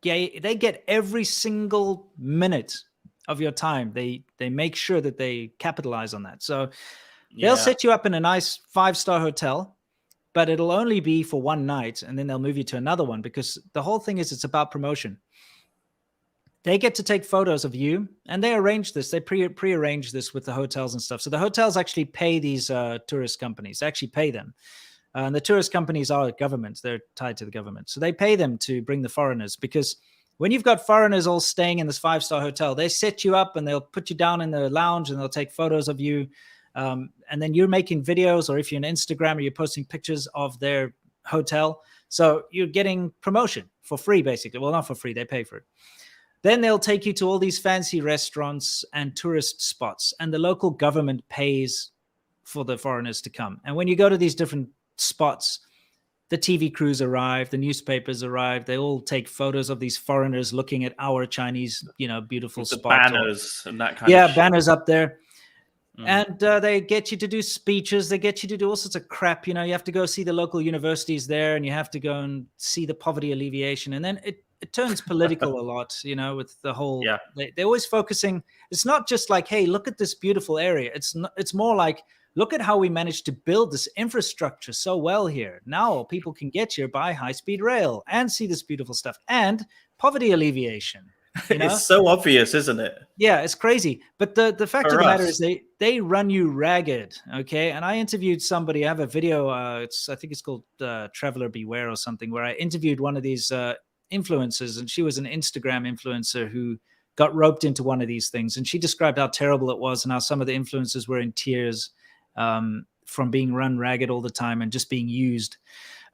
get every single minute of your time. They make sure that they capitalize on that. So they'll set you up in a nice 5-star hotel, but it'll only be for one night, and then they'll move you to another one, because the whole thing is it's about promotion. They get to take photos of you, and they arrange this. They pre-arrange this with the hotels and stuff. So the hotels actually pay these tourist companies. They actually pay them. And the tourist companies are governments. They're tied to the government. So they pay them to bring the foreigners, because when you've got foreigners all staying in this 5-star hotel, they set you up and they'll put you down in the lounge and they'll take photos of you. And then you're making videos, or if you're on Instagram, or you're posting pictures of their hotel. So you're getting promotion for free, basically. Well, not for free. They pay for it. Then they'll take you to all these fancy restaurants and tourist spots, and the local government pays for the foreigners to come. And when you go to these different spots, the TV crews arrive, the newspapers arrive, they all take photos of these foreigners looking at our Chinese, beautiful the spot. Banners and that kind of shit. Banners up there. And they get you to do speeches. They get you to do all sorts of crap. You have to go see the local universities there, and you have to go and see the poverty alleviation. And then it turns political a lot, with the whole, they're always focusing. It's not just like, hey, look at this beautiful area. It's more like, look at how we managed to build this infrastructure so well here. Now people can get here by high-speed rail and see this beautiful stuff, and poverty alleviation. It's so obvious, isn't it? Yeah, it's crazy. But the fact of the matter is they run you ragged, okay? And I interviewed somebody. I have a video. I think it's called Traveler Beware or something, where I interviewed one of these influencers, and she was an Instagram influencer who got roped into one of these things. And she described how terrible it was and how some of the influencers were in tears from being run ragged all the time and just being used.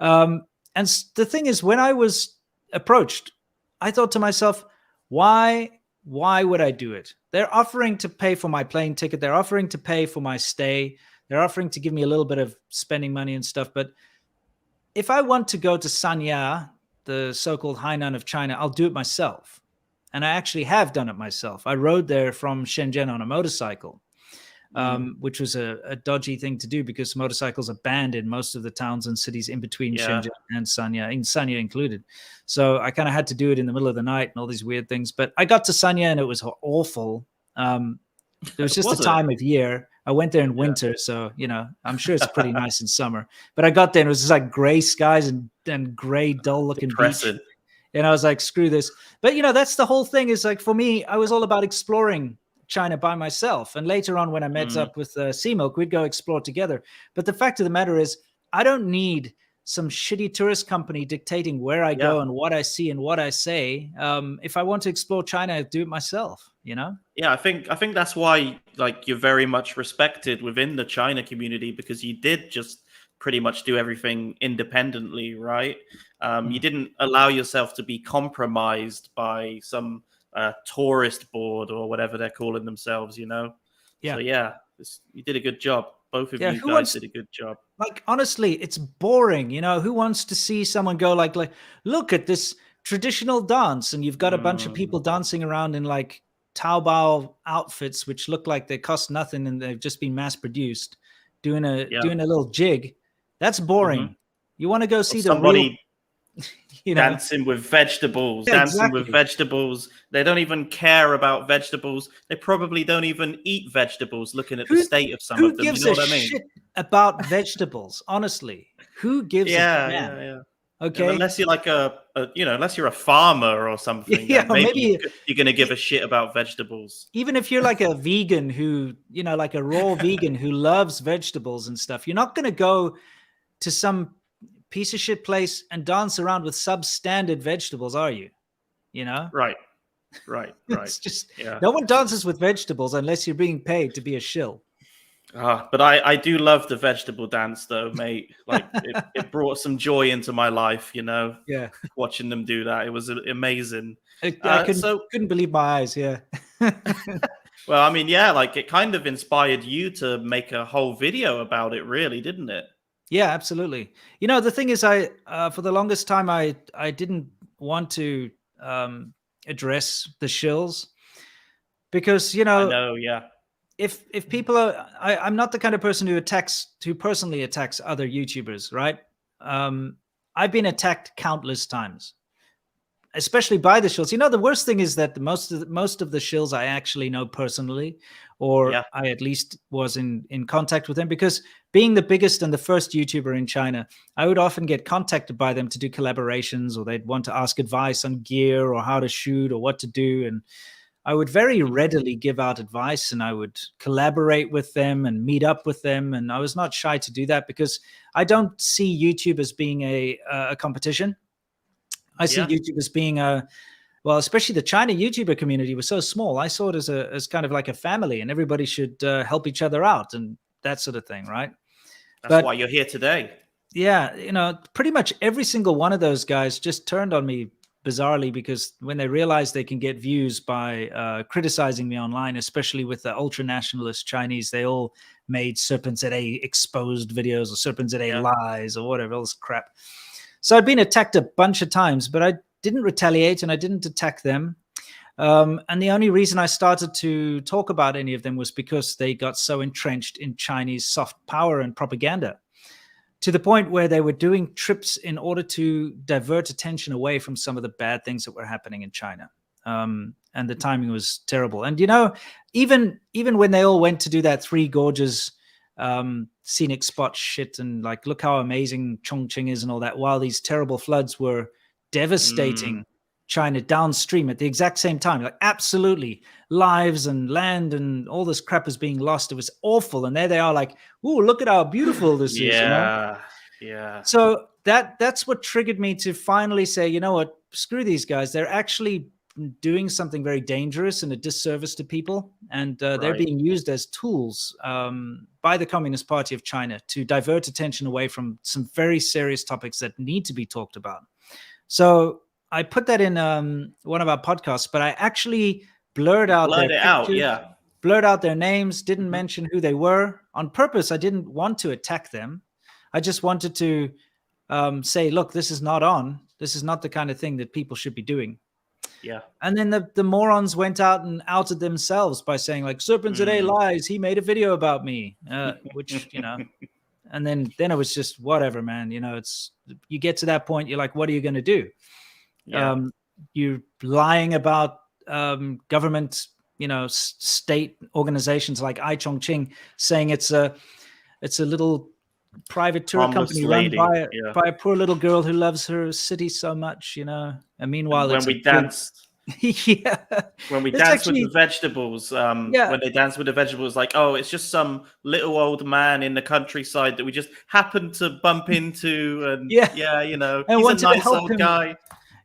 And the thing is, when I was approached, I thought to myself, why would I do it? They're offering to pay for my plane ticket. They're offering to pay for my stay. They're offering to give me a little bit of spending money and stuff. But if I want to go to Sanya, the so-called Hainan of China, I'll do it myself. And I actually have done it myself. I rode there from Shenzhen on a motorcycle, which was a dodgy thing to do, because motorcycles are banned in most of the towns and cities in between Shenzhen and Sanya, in Sanya included. So I kind of had to do it in the middle of the night and all these weird things. But I got to Sanya and it was awful. It was just a time of year. I went there in winter, so I'm sure it's pretty nice in summer. But I got there and it was just like gray skies and gray, dull-looking beach. And I was like, screw this. But that's the whole thing. Is like, for me, I was all about exploring China by myself. And later on, when I met up with Seamilk, we'd go explore together. But the fact of the matter is, I don't need some shitty tourist company dictating where I go and what I see and what I say. If I want to explore China, I do it myself. Yeah, I think that's why you're very much respected within the China community, because you did just pretty much do everything independently, right? You didn't allow yourself to be compromised by some tourist board or whatever they're calling themselves, So you did a good job. Both of you guys did a good job. Honestly, it's boring. Who wants to see someone go like, look at this traditional dance, and you've got a bunch of people dancing around in Taobao outfits, which look like they cost nothing and they've just been mass produced, doing a little jig. That's boring. You want to go see the real You know, dancing with vegetables, Yeah, dancing with exactly. vegetables. They don't even care about vegetables. They probably don't even eat vegetables, looking at the state of some Who of them. You gives know a what I mean? shit about vegetables? Honestly, who gives a Yeah, damn? yeah. Okay. Unless you're like unless you're a farmer or something, Yeah, then or maybe maybe you're going to give a shit about vegetables. even if you're like a vegan who, like a raw vegan who loves vegetables and stuff, you're not going to go to some piece of shit place and dance around with substandard vegetables, are you? You know, Right, right. it's just Yeah. no one dances with vegetables unless you're being paid to be a shill. But I do love the vegetable dance, though, mate. Like it brought some joy into my life, Yeah, watching them do that. It was amazing. I couldn't So, couldn't believe my eyes. Yeah. well, I mean, yeah, like it kind of inspired you to make a whole video about it, really, didn't it? Yeah, absolutely. The thing is, I for the longest time, I didn't want to address the shills because I know, yeah. if people are, I'm not the kind of person who personally attacks other YouTubers, right? I've been attacked countless times, especially by the shills. The worst thing is that most of the shills I actually know personally, or Yeah. I at least was in contact with them, because being the biggest and the first YouTuber in China, I would often get contacted by them to do collaborations, or they'd want to ask advice on gear or how to shoot or what to do. And I would very readily give out advice, and I would collaborate with them and meet up with them. And I was not shy to do that because I don't see YouTube as being a competition. I see Yeah. YouTube as being well, especially the China YouTuber community was so small. I saw it as kind of like a family, and everybody should help each other out and that sort of thing, right? That's why you're here today. Yeah, pretty much every single one of those guys just turned on me bizarrely, because when they realized they can get views by criticizing me online, especially with the ultra nationalist Chinese, they all made Serpentza exposed videos or Serpentza lies or whatever else crap. So I'd been attacked a bunch of times, but I didn't retaliate and I didn't attack them. And the only reason I started to talk about any of them was because they got so entrenched in Chinese soft power and propaganda, to the point where they were doing trips in order to divert attention away from some of the bad things that were happening in China. And the timing was terrible. And, even when they all went to do that Three Gorges scenic spot shit, and like, look how amazing Chongqing is and all that, while these terrible floods were devastating China downstream at the exact same time, like absolutely lives and land and all this crap is being lost. It was awful. And there they are like, oh, look at how beautiful this is. Yeah. So that's what triggered me to finally say, you know what, screw these guys. They're actually doing something very dangerous and a disservice to people. And they're being used as tools by the Communist Party of China to divert attention away from some very serious topics that need to be talked about. So I put that in one of our podcasts, but I actually blurred out their pictures, blurred out their names, didn't mention who they were on purpose. I didn't want to attack them. I just wanted to say, look, this is not on. This is not the kind of thing that people should be doing. Yeah. And then the morons went out and outed themselves by saying, like, Serpentza lies. He made a video about me, which, and then it was just whatever, man. You get to that point, you're like, what are you going to do? Yeah. You're lying about government, state organizations like iChongqing, saying it's a little private tour company run by a poor little girl who loves her city so much, And meanwhile, when we danced, when we danced with the vegetables, when they danced with the vegetables, like, oh, it's just some little old man in the countryside that we just happened to bump into, and and he's a nice old guy.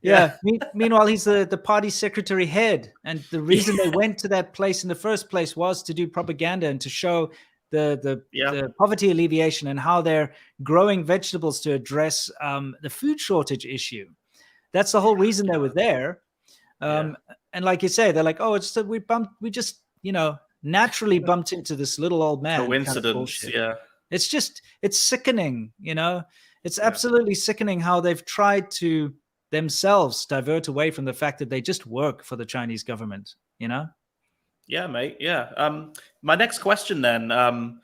Yeah. Meanwhile, he's the party secretary head, and the reason they went to that place in the first place was to do propaganda and to show the poverty alleviation and how they're growing vegetables to address the food shortage issue. That's the whole reason they were there. And like you say, they're like, oh, it's we just naturally bumped into this little old man. Coincidence, It's sickening, It's absolutely sickening how they've tried to themselves divert away from the fact that they just work for the Chinese government, Yeah, mate. Yeah. My next question then,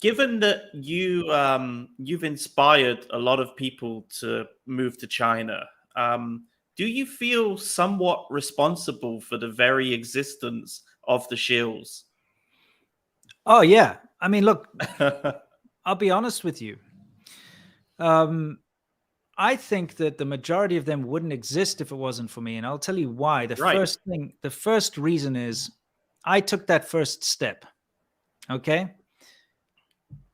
Given that you've inspired a lot of people to move to China, do you feel somewhat responsible for the very existence of the shills? Oh yeah, I mean, look, I'll be honest with you. I think that the majority of them wouldn't exist if it wasn't for me, and I'll tell you why. The first reason is I took that first step. Okay,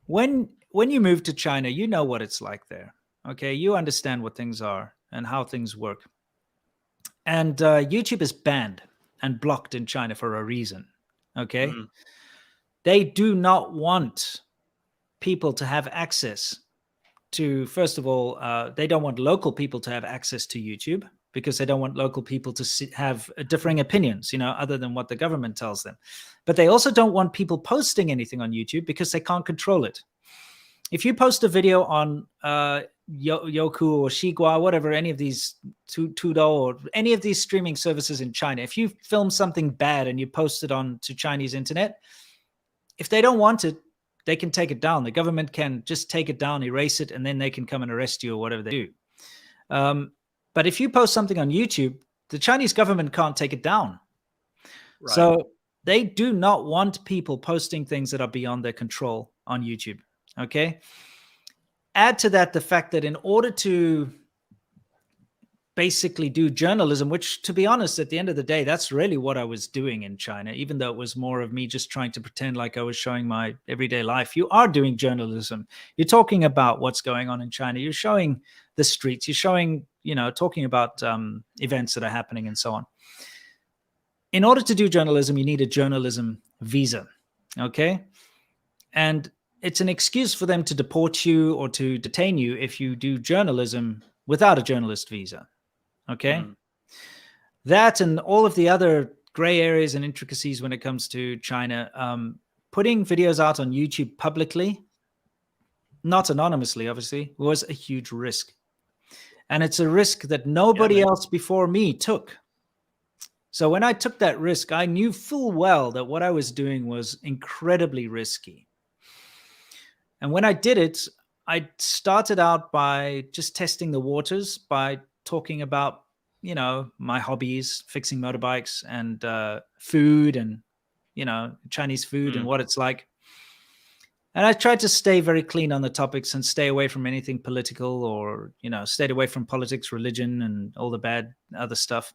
when you move to China, you know what it's like there. Okay, you understand what things are and how things work. And YouTube is banned and blocked in China for a reason. Okay, they do not want people to have access to, first of all, they don't want local people to have access to YouTube because they don't want local people to have differing opinions, other than what the government tells them. But they also don't want people posting anything on YouTube because they can't control it. If you post a video on Youku or Xigua, whatever, any of these, Tudo or any of these streaming services in China, if you film something bad and you post it on to Chinese internet, if they don't want it, they can take it down. The government can just take it down, erase it, and then they can come and arrest you or whatever they do. But if you post something on YouTube, the Chinese government can't take it down. Right. So they do not want people posting things that are beyond their control on YouTube. Okay. Add to that the fact that in order to basically do journalism, which, to be honest, at the end of the day, that's really what I was doing in China, even though it was more of me just trying to pretend like I was showing my everyday life. You are doing journalism. You're talking about what's going on in China. You're showing the streets. You're showing, talking about events that are happening and so on. In order to do journalism, you need a journalism visa. Okay. And it's an excuse for them to deport you or to detain you if you do journalism without a journalist visa. Okay. That and all of the other gray areas and intricacies when it comes to China, putting videos out on YouTube publicly, not anonymously, obviously, was a huge risk. And it's a risk that nobody else before me took. So when I took that risk, I knew full well that what I was doing was incredibly risky. And when I did it, I started out by just testing the waters, by talking about, my hobbies, fixing motorbikes and food and, Chinese food and what it's like. And I tried to stay very clean on the topics and stay away from anything political or, stayed away from politics, religion, and all the bad other stuff.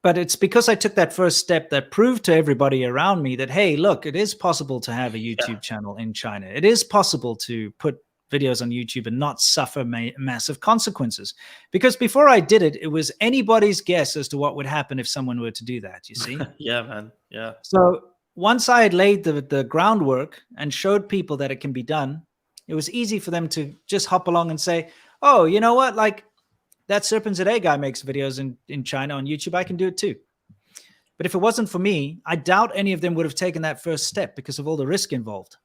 But it's because I took that first step that proved to everybody around me that, hey, look, it is possible to have a YouTube channel in China. It is possible to put videos on YouTube and not suffer massive consequences. Because before I did it, it was anybody's guess as to what would happen if someone were to do that, you see? Yeah, man. Yeah. So once I had laid the groundwork and showed people that it can be done, it was easy for them to just hop along and say, oh, you know what? Like, that Serpentza guy makes videos in China on YouTube. I can do it too. But if it wasn't for me, I doubt any of them would have taken that first step because of all the risk involved.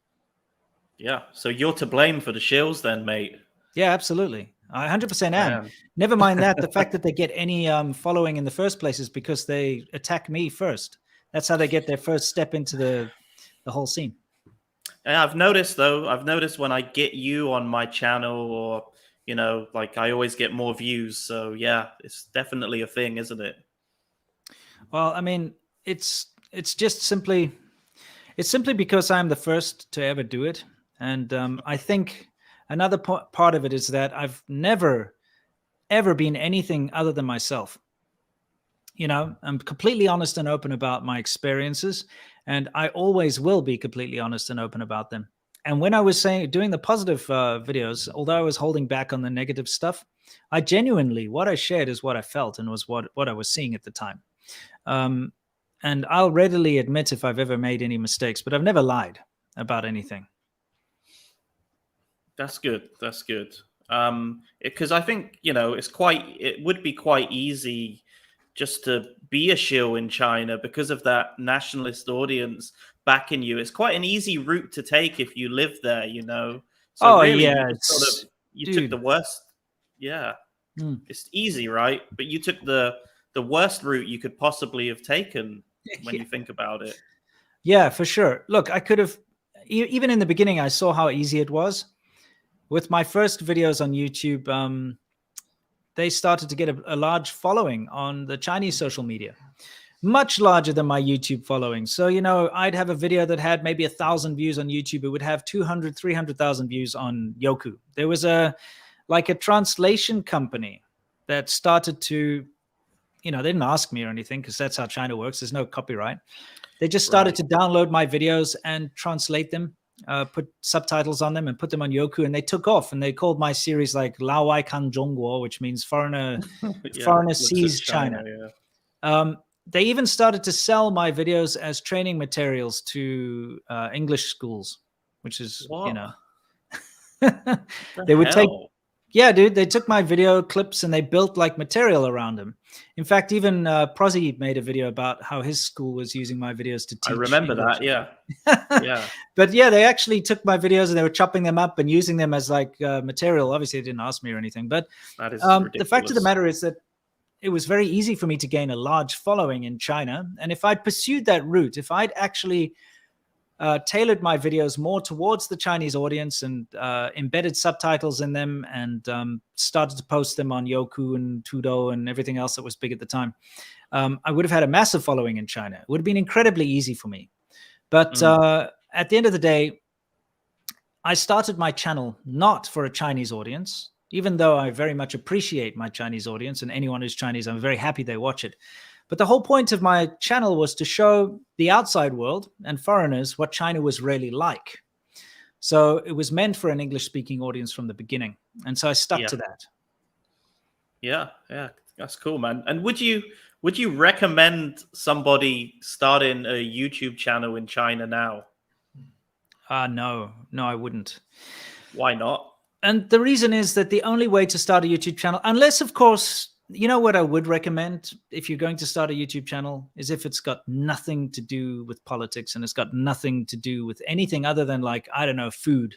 Yeah. So you're to blame for the shills then, mate. Yeah, absolutely. I 100% am. Never mind that. The fact that they get any following in the first place is because they attack me first. That's how they get their first step into the whole scene. And I've noticed when I get you on my channel or, like I always get more views. So yeah, it's definitely a thing, isn't it? Well, I mean, it's simply because I'm the first to ever do it. And I think another part of it is that I've never, ever been anything other than myself. I'm completely honest and open about my experiences, and I always will be completely honest and open about them. And when I was doing the positive videos, although I was holding back on the negative stuff, I genuinely, what I shared is what I felt and was what I was seeing at the time. And I'll readily admit if I've ever made any mistakes, but I've never lied about anything. That's good. That's good. Because I think, it would be quite easy just to be a shill in China because of that nationalist audience backing you. It's quite an easy route to take if you live there, So really, you took the worst. Yeah. It's easy, right? But you took the worst route you could possibly have taken when you think about it. Yeah, for sure. Look, I could have, even in the beginning, I saw how easy it was. With my first videos on YouTube, they started to get a large following on the Chinese social media, much larger than my YouTube following. So, I'd have a video that had maybe 1,000 views on YouTube. It would have 200, 300,000 views on Yoku. There was a translation company that started to, they didn't ask me or anything because that's how China works. There's no copyright. They just started to download my videos and translate them, put subtitles on them and put them on Yoku, and they took off. And they called my series like Lao Wai Kan Zhongguo, which means foreigner sees China. They even started to sell my videos as training materials to English schools, which is, they would take. Yeah, dude, they took my video clips and they built like material around them. In fact, even Prozzy made a video about how his school was using my videos to teach. I remember that, yeah. Yeah. But yeah, they actually took my videos and they were chopping them up and using them as like material. Obviously, they didn't ask me or anything. But that is the fact of the matter is that it was very easy for me to gain a large following in China. And if I'd pursued that route, if I'd actually tailored my videos more towards the Chinese audience and embedded subtitles in them and started to post them on Yoku and Tudo and everything else that was big at the time, I would have had a massive following in China. It would have been incredibly easy for me. But at the end of the day, I started my channel not for a Chinese audience, even though I very much appreciate my Chinese audience and anyone who's Chinese, I'm very happy they watch it. But the whole point of my channel was to show the outside world and foreigners what China was really like. So it was meant for an English-speaking audience from the beginning. And so I stuck to that. Yeah, that's cool, man. And would you recommend somebody starting a YouTube channel in China now? No, I wouldn't. Why not? And the reason is that the only way to start a YouTube channel, unless, of course, you know what I would recommend if you're going to start a YouTube channel is if it's got nothing to do with politics and it's got nothing to do with anything other than like, I don't know, food,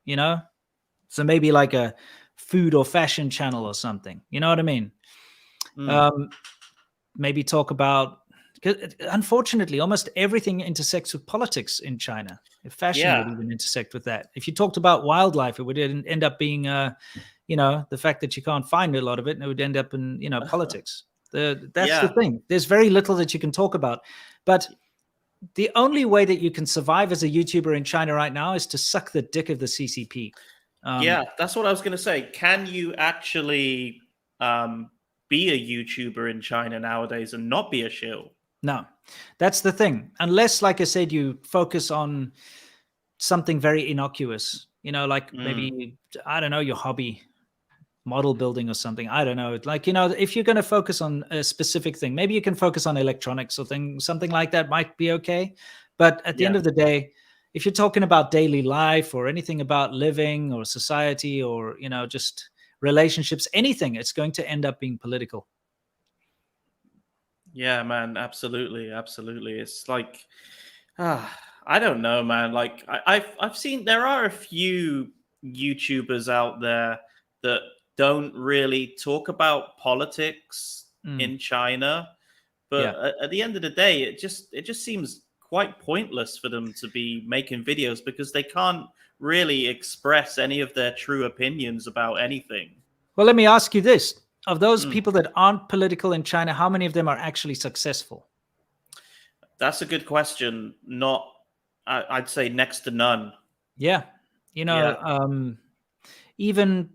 So maybe like a food or fashion channel or something. You know what I mean? Maybe talk about, because unfortunately, almost everything intersects with politics in China. Fashion would even intersect with that. If you talked about wildlife, it would end up being, the fact that you can't find a lot of it, and it would end up in, politics. That's the thing. There's very little that you can talk about. But the only way that you can survive as a YouTuber in China right now is to suck the dick of the CCP. That's what I was going to say. Can you actually be a YouTuber in China nowadays and not be a shill? No, that's the thing. Unless, like I said, you focus on something very innocuous, maybe, I don't know, your hobby, model building or something. I don't know. Like, if you're going to focus on a specific thing, maybe you can focus on electronics or something like that might be okay. But at the end of the day, if you're talking about daily life or anything about living or society or, just relationships, anything, it's going to end up being political. Yeah, man, absolutely. It's like, I don't know, man. Like, I've seen there are a few YouTubers out there that don't really talk about politics in China, but at the end of the day, it just seems quite pointless for them to be making videos because they can't really express any of their true opinions about anything. Well, let me ask you this. Of those people that aren't political in China, how many of them are actually successful? That's a good question. I'd say next to none. Yeah. Even,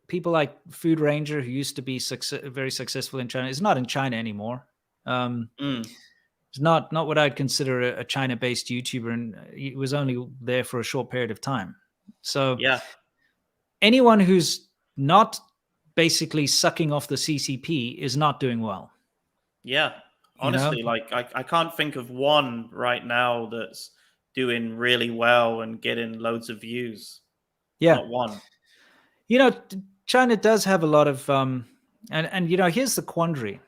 people like Food Ranger, who used to be very successful in China, is not in China anymore. It's not what I'd consider a China-based YouTuber, and he was only there for a short period of time. So anyone who's not basically sucking off the CCP is not doing well. Yeah, honestly, like I can't think of one right now that's doing really well and getting loads of views. Yeah, not one. China does have a lot of and here's the quandary.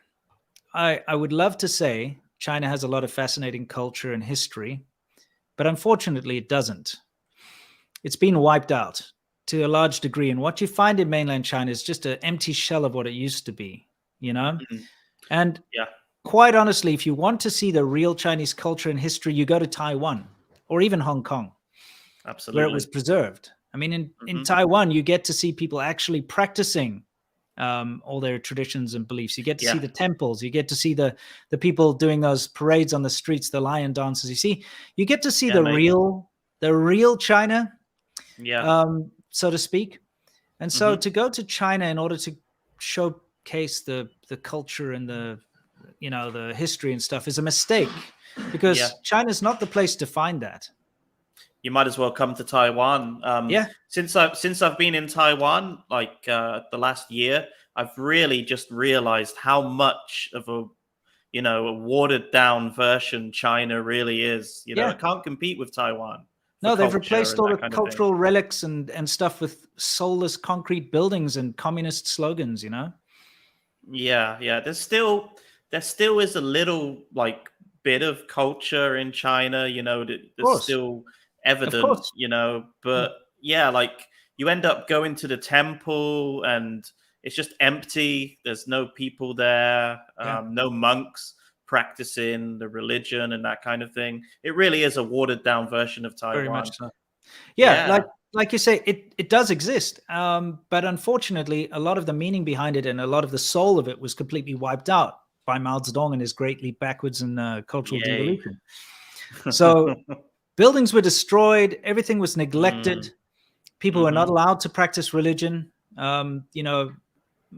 I would love to say China has a lot of fascinating culture and history, but unfortunately it doesn't. It's been wiped out to a large degree. And what you find in mainland China is just an empty shell of what it used to be, And quite honestly, if you want to see the real Chinese culture and history, you go to Taiwan or even Hong Kong. Absolutely. where it was preserved. I mean, in Mhm. Taiwan, you get to see people actually practicing all their traditions and beliefs. You get to see Yeah. the temples. You get to see the people doing those parades on the streets, the lion dances. You get to see Yeah, the mate. real China, Yeah. so to speak. And so Mhm. to go to China in order to showcase the culture and the history and stuff is a mistake, Yeah. because China's not the place to find that. You might as well come to Taiwan. Yeah. Since I've been in Taiwan, like the last year, I've really just realized how much of a watered down version China really is. Yeah. It can't compete with Taiwan for No, they've culture replaced and all the that kind of thing. cultural relics and stuff with soulless concrete buildings and communist slogans, Yeah, yeah. There still is a little like bit of culture in China, Of that's course. still Of evident, course. Yeah. but yeah, like you end up going to the temple and it's just empty. There's no people there, Yeah. no monks practicing the religion and that kind of thing. It really is a watered down version of Very Taiwan. much so. Yeah, Yeah. like you say, it does exist, but unfortunately, a lot of the meaning behind it and a lot of the soul of it was completely wiped out by Mao Zedong and his great leap backwards and cultural Yay. devolution. So buildings were destroyed, everything was neglected, Mm, people were not mhm. allowed to practice religion.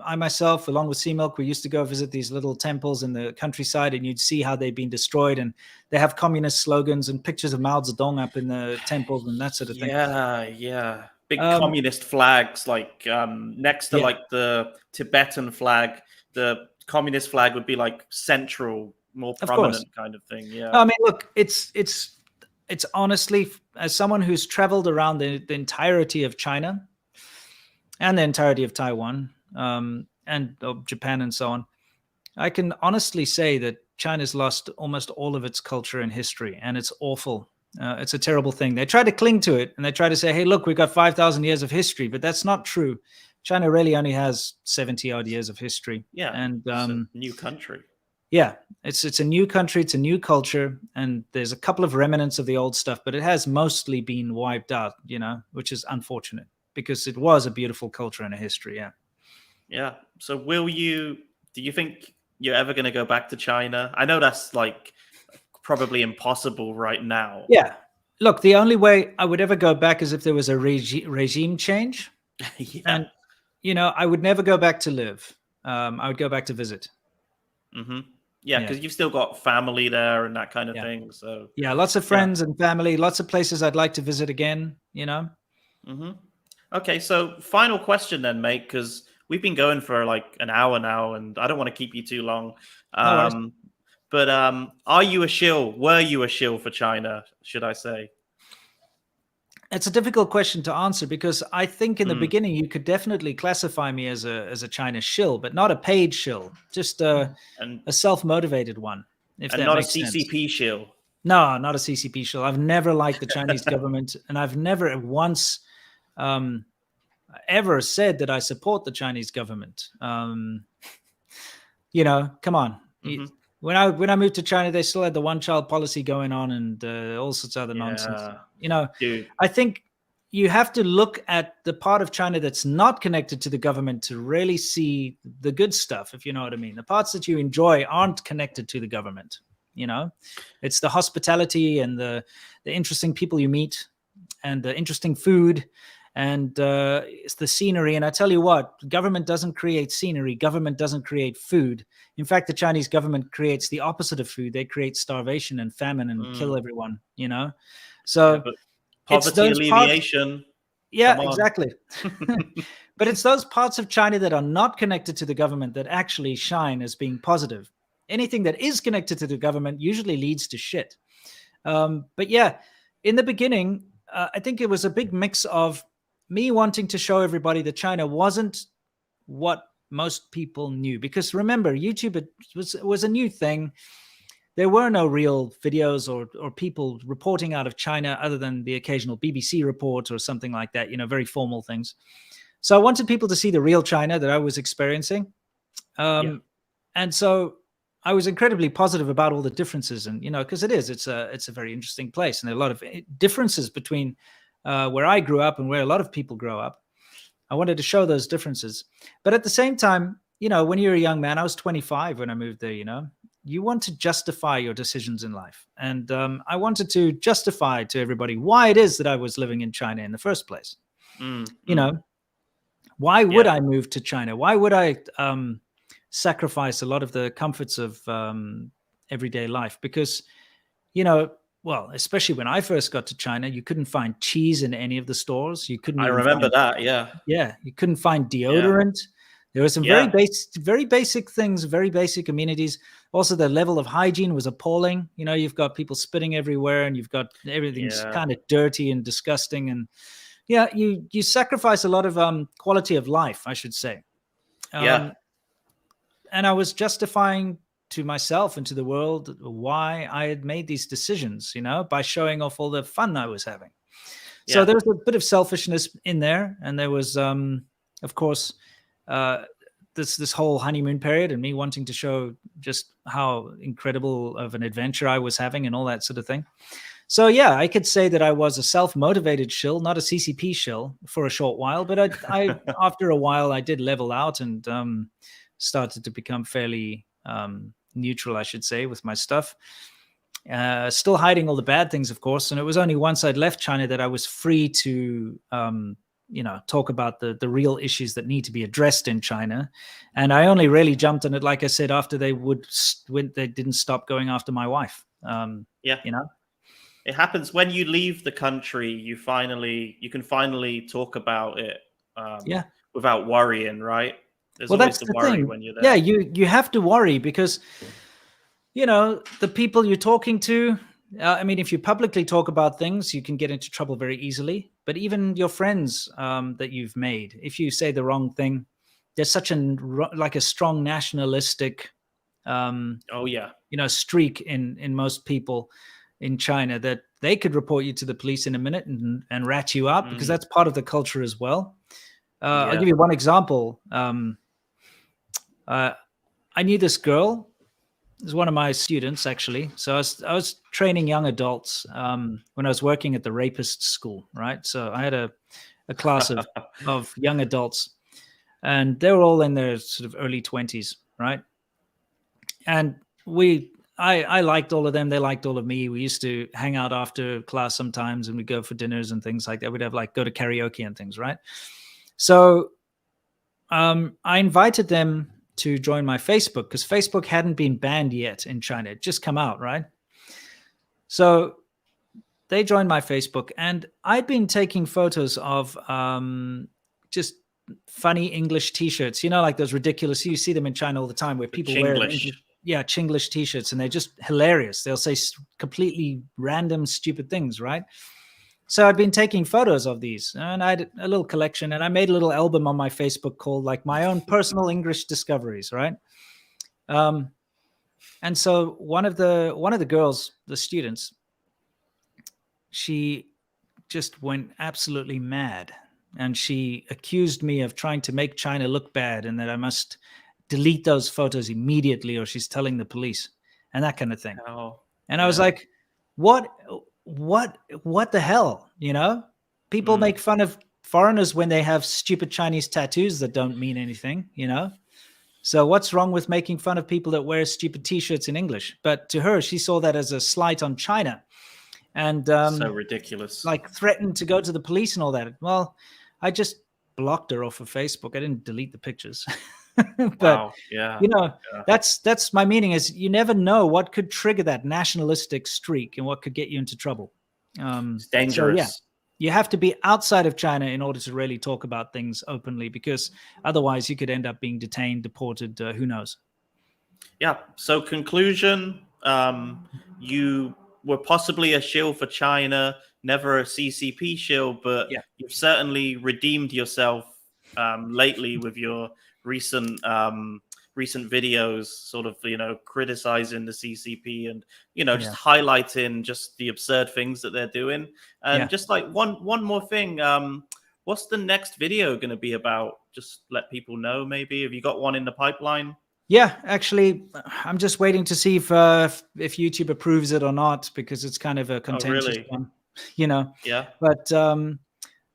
I myself, along with Sea Milk, we used to go visit these little temples in the countryside, and you'd see how they've been destroyed, and they have communist slogans and pictures of Mao Zedong up in the temples and that sort of thing. Yeah, yeah. Big Um, communist flags, like next to yeah, like the Tibetan flag, the communist flag would be like central, more of course. prominent kind of thing. No, Yeah. I mean, look, it's honestly, as someone who's traveled around the entirety of China and the entirety of Taiwan, and Japan and so on, I can honestly say that China's lost almost all of its culture and history, and it's awful. It's a terrible thing. They try to cling to it, and they try to say, "Hey, look, we've got 5,000 years of history," but that's not true. China really only has 70 odd years of history, Yeah. and It's a new country. yeah, it's a new country, it's a new culture, and there's a couple of remnants of the old stuff, but it has mostly been wiped out, which is unfortunate because it was a beautiful culture and a history. Yeah. Yeah. So do you think you're ever going to go back to China? I know that's like probably impossible right now. Yeah. Look, the only way I would ever go back is if there was a regime change. Yeah. And, I would never go back to live. I would go back to visit. Mm-hmm. Yeah, Yeah. because you've still got family there and that kind of Yeah. thing. So Yeah, lots of friends and family, lots of places I'd like to visit again, Mm-hmm. Okay, so final question then, mate, because we've been going for like an hour now, and I don't want to keep you too long. No worries. But are you a shill? Were you a shill for China? Should I say? It's a difficult question to answer because I think in the Mm. beginning you could definitely classify me as a China shill, but not a paid shill, just a And self-motivated one, if that not a makes sense. CCP shill. No, not a CCP shill. I've never liked the Chinese government, and I've never once ever said that I support the Chinese government. Come on. Mhm. When I moved to China, they still had the one-child policy going on and all sorts of other nonsense. Dude. I think you have to look at the part of China that's not connected to the government to really see the good stuff, if you know what I mean. The parts that you enjoy aren't connected to the government. It's the hospitality and the interesting people you meet and the interesting food and it's the scenery. And I tell you what, government doesn't create scenery. Government doesn't create food. In fact, the Chinese government creates the opposite of food. They create starvation and famine and kill everyone, So Yeah, but poverty alleviation. Yeah, Come on. exactly. But it's those parts of China that are not connected to the government that actually shine as being positive. Anything that is connected to the government usually leads to shit. But yeah, in the beginning, I think it was a big mix of me wanting to show everybody that China wasn't what most people knew. Because remember, YouTube was a new thing. There were no real videos or people reporting out of China other than the occasional BBC report or something like that, very formal things. So I wanted people to see the real China that I was experiencing. And so I was incredibly positive about all the differences and, because it's a very interesting place. And there are a lot of differences between where I grew up and where a lot of people grow up. I wanted to show those differences. But at the same time, when you're a young man, I was 25 when I moved there, you want to justify your decisions in life. And I wanted to justify to everybody why it is that I was living in China in the first place. Why would I move to China? Why would I sacrifice a lot of the comforts of everyday life? Because, well, especially when I first got to China, you couldn't find cheese in any of the stores. You couldn't. I remember that. Yeah. Yeah. You couldn't find deodorant. There were some very basic things, very basic amenities. Also, the level of hygiene was appalling. You've got people spitting everywhere, and you've got everything's kind of dirty and disgusting. And you sacrifice a lot of quality of life, I should say. And I was justifying to myself and to the world why I had made these decisions, by showing off all the fun I was having. So there was a bit of selfishness in there, and there was, of course, this whole honeymoon period and me wanting to show just how incredible of an adventure I was having and all that sort of thing. So I could say that I was a self-motivated shill, not a CCP shill for a short while, but I after a while I did level out and started to become fairly neutral, I should say, with my stuff. Still hiding all the bad things, of course. And it was only once I'd left China that I was free to talk about the real issues that need to be addressed in China. And I only really jumped on it, like I said, after they didn't stop going after my wife. It happens when you leave the country. You can finally talk about it. Without worrying, right? There's always the worry thing. When you're there. Yeah, you have to worry because the people you're talking to. If you publicly talk about things, you can get into trouble very easily. But even your friends that you've made, if you say the wrong thing, there's such a strong nationalistic, streak in most people in China that they could report you to the police in a minute and rat you out because that's part of the culture as well. I'll give you one example. I knew this girl. It was one of my students, actually. So I was training young adults when I was working at the rapist school, right? So I had a class of young adults, and they were all in their sort of early 20s, right? And I liked all of them. They liked all of me. We used to hang out after class sometimes, and we'd go for dinners and things like that. We'd have go to karaoke and things, right? So I invited them to join my Facebook because Facebook hadn't been banned yet in China. It just come out, right? So they joined my Facebook, and I'd been taking photos of just funny English T-shirts, like those ridiculous. You see them in China all the time, where people wear Chinglish T-shirts, and they're just hilarious. They'll say completely random, stupid things, right? So I'd been taking photos of these, and I had a little collection, and I made a little album on my Facebook called my own personal English discoveries, right? And so one of the girls, the students, she just went absolutely mad, and she accused me of trying to make China look bad, and that I must delete those photos immediately, or she's telling the police, and that kind of thing. And I was like, what the hell, people make fun of foreigners when they have stupid Chinese tattoos that don't mean anything, so what's wrong with making fun of people that wear stupid T-shirts in English? But to her, she saw that as a slight on China, and so ridiculous, threatened to go to the police and all that. Well, I just blocked her off of Facebook. I didn't delete the pictures. But that's my meaning is you never know what could trigger that nationalistic streak and what could get you into trouble. It's dangerous. So, you have to be outside of China in order to really talk about things openly, because otherwise you could end up being detained, deported, who knows. So conclusion, you were possibly a shill for China, never a CCP shill, but you've certainly redeemed yourself lately with your recent videos, sort of criticizing the CCP and just highlighting just the absurd things that they're doing. And just one more thing, what's the next video going to be about? Just let people know. Maybe have you got one in the pipeline? Actually, I'm just waiting to see if YouTube approves it or not, because it's kind of a contentious one. you know. Yeah. But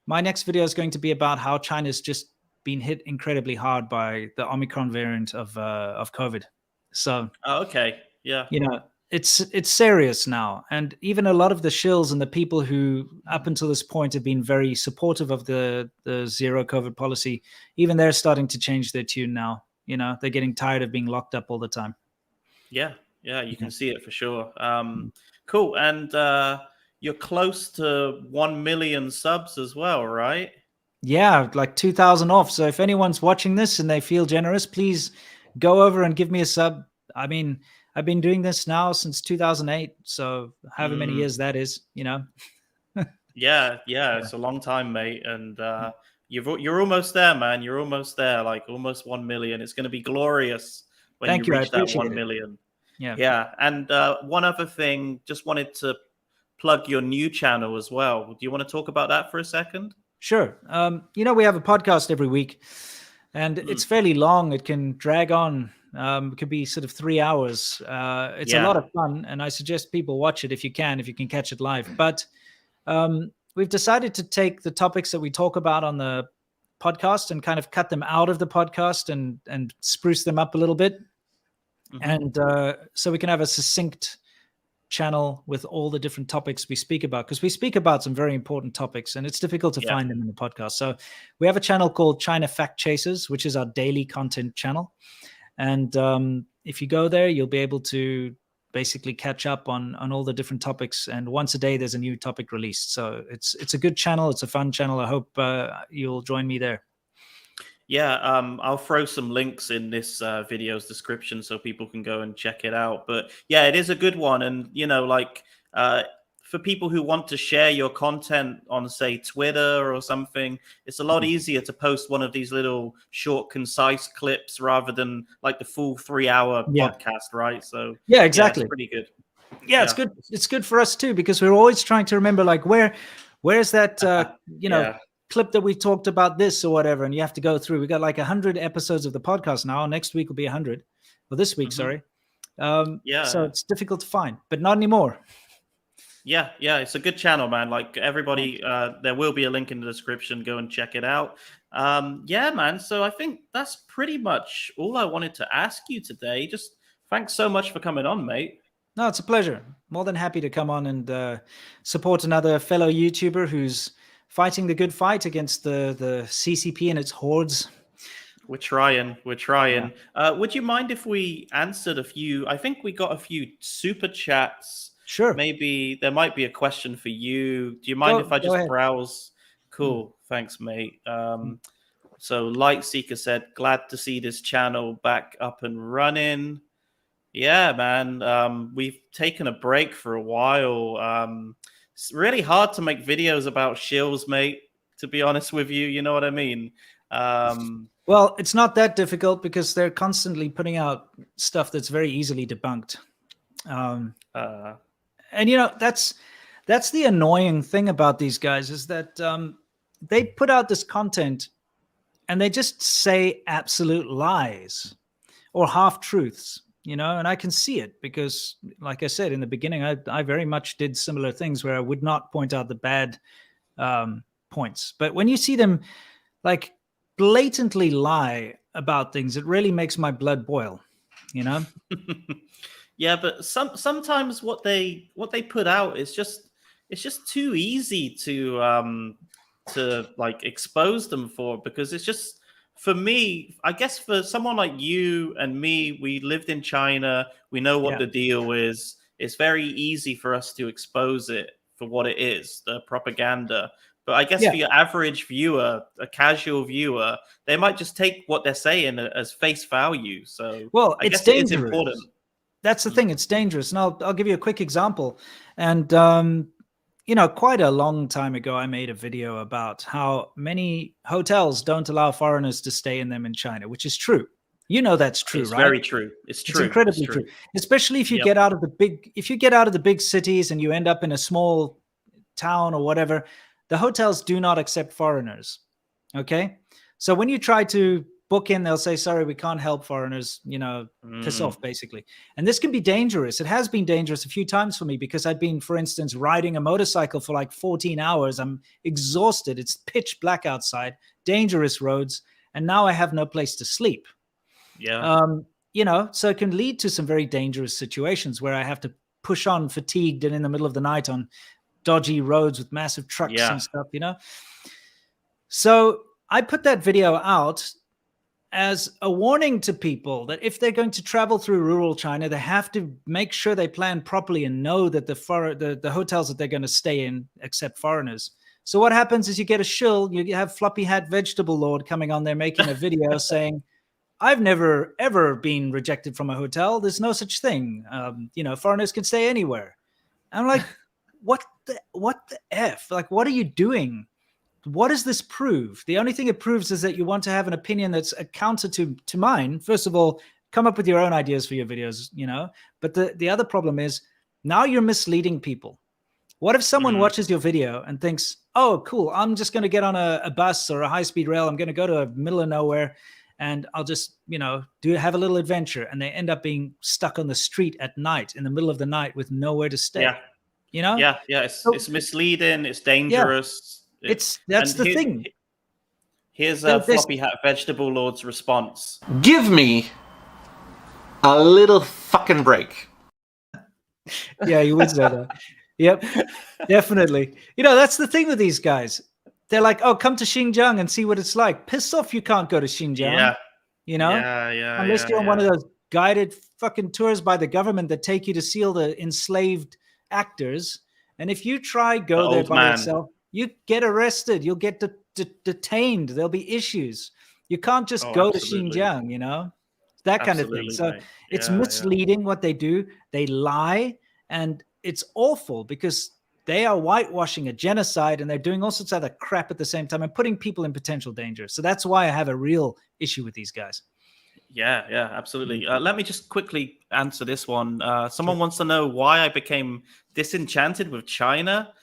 my next video is going to be about how China's just been hit incredibly hard by the Omicron variant of COVID. So, Oh, okay. Yeah. you know, it's serious now, and even a lot of the shills and the people who up until this point have been very supportive of the zero COVID policy, even they're starting to change their tune now. You know, they're getting tired of being locked up all the time. Yeah. Yeah. You can see it for sure. Cool. And you're close to 1 million subs as well, right? Yeah, like 2,000 off. So if anyone's watching this and they feel generous, please go over and give me a sub. I mean, I've been doing this now since 2008, so however many years that is, you know. Yeah, it's a long time, mate, and you're almost there, man. You're almost there, like almost 1 million. It's going to be glorious when Thank you you, I reach that appreciate 1 it. million. Yeah. Yeah, and one other thing, just wanted to plug your new channel as well. Do you want to talk about that for a second? Sure. You know, we have a podcast every week, and it's fairly long. It can drag on. It could be sort of 3 hours. It's a lot of fun, and I suggest people watch it if you can catch it live. But we've decided to take the topics that we talk about on the podcast and kind of cut them out of the podcast and spruce them up a little bit. And so we can have a succinct channel with all the different topics we speak about, because we speak about some very important topics and it's difficult to find them in the podcast. So we have a channel called China Fact Chasers, which is our daily content channel. And if you go there, you'll be able to basically catch up on all the different topics. And once a day, there's a new topic released. So it's a good channel. It's a fun channel. I hope you'll join me there. Yeah, I'll throw some links in this video's description so people can go and check it out. But yeah, it is a good one. And, you know, like for people who want to share your content on, say, Twitter or something, it's a lot easier to post one of these little short, concise clips rather than like the full 3-hour podcast, right? So yeah, exactly. It's pretty good. Yeah, it's good. It's good for us too, because we're always trying to remember, like, where's that, you know, clip that we talked about this or whatever, and you have to go through. We got like 100 episodes of the podcast now. Next week will be 100. Well, this week, sorry. So it's difficult to find, but not anymore. Yeah, it's a good channel, man. Like everybody, there will be a link in the description. Go and check it out. Yeah, man. So I think that's pretty much all I wanted to ask you today. Just thanks so much for coming on, mate. No, it's a pleasure. More than happy to come on and support another fellow YouTuber who's fighting the good fight against the CCP and its hordes. We're trying. Yeah. Would you mind if we answered a few? I think we got a few super chats. Sure. Maybe there might be a question for you. Do you mind if I just browse? Cool. Thanks, mate. So Lightseeker said, glad to see this channel back up and running. Yeah, man. We've taken a break for a while. It's really hard to make videos about shills, mate, to be honest with you. You know what I mean? Well, it's not that difficult because they're constantly putting out stuff that's very easily debunked. And, you know, that's the annoying thing about these guys is that they put out this content and they just say absolute lies or half-truths, you know, and I can see it because, like I said in the beginning, I very much did similar things where I would not point out the bad points. But when you see them, like, blatantly lie about things, it really makes my blood boil, you know? Yeah, but sometimes what they put out is just too easy to like expose them for, because it's just, for me, I guess for someone like you and me, we lived in China, we know what the deal is. It's very easy for us to expose it for what it is, the propaganda. But I guess for your average viewer, a casual viewer, they might just take what they're saying as face value. So I guess it's important. That's the thing. It's dangerous. And I'll give you a quick example. And, you know, quite a long time ago, I made a video about how many hotels don't allow foreigners to stay in them in China, which is true. You know, that's true, it's right? Very true. It's true. It's incredibly true. Especially if you get out of the big cities and you end up in a small town or whatever, the hotels do not accept foreigners. Okay. So when you try to book in, they'll say, sorry, we can't help foreigners, piss off, basically. And this can be dangerous. It has been dangerous a few times for me because I'd been, for instance, riding a motorcycle for like 14 hours. I'm exhausted. It's pitch black outside, dangerous roads. And now I have no place to sleep. Yeah. So it can lead to some very dangerous situations where I have to push on fatigued and in the middle of the night on dodgy roads with massive trucks and stuff, So I put that video out as a warning to people that if they're going to travel through rural China, they have to make sure they plan properly and know that the hotels that they're going to stay in accept foreigners. So what happens is you get a shill, you have floppy hat vegetable lord coming on there making a video saying, I've never, ever been rejected from a hotel. There's no such thing. Foreigners can stay anywhere. I'm like, what the F? Like, what are you doing? What does this prove? The only thing it proves is that you want to have an opinion that's a counter to mine. First of all, come up with your own ideas for your videos, But the other problem is now you're misleading people. What if someone watches your video and thinks, oh, cool, I'm just going to get on a bus or a high-speed rail. I'm going to go to the middle of nowhere and I'll just, have a little adventure. And they end up being stuck on the street at night, in the middle of the night with nowhere to stay. Yeah. Yeah. It's misleading. It's dangerous. Yeah. That's the thing. Here's a floppy hat vegetable lord's response. Give me a little fucking break. Yeah, you would say that. Yep, definitely. That's the thing with these guys. They're like, oh, come to Xinjiang and see what it's like. Piss off, you can't go to Xinjiang. Yeah. Unless you're on one of those guided fucking tours by the government that take you to see all the enslaved actors. And if you try go there by yourself, you get arrested. You'll get detained. There'll be issues. You can't just go to Xinjiang, that kind of thing. So it's misleading what they do. They lie. And it's awful because they are whitewashing a genocide and they're doing all sorts of other crap at the same time and putting people in potential danger. So that's why I have a real issue with these guys. Yeah, absolutely. Let me just quickly answer this one. Someone wants to know why I became disenchanted with China.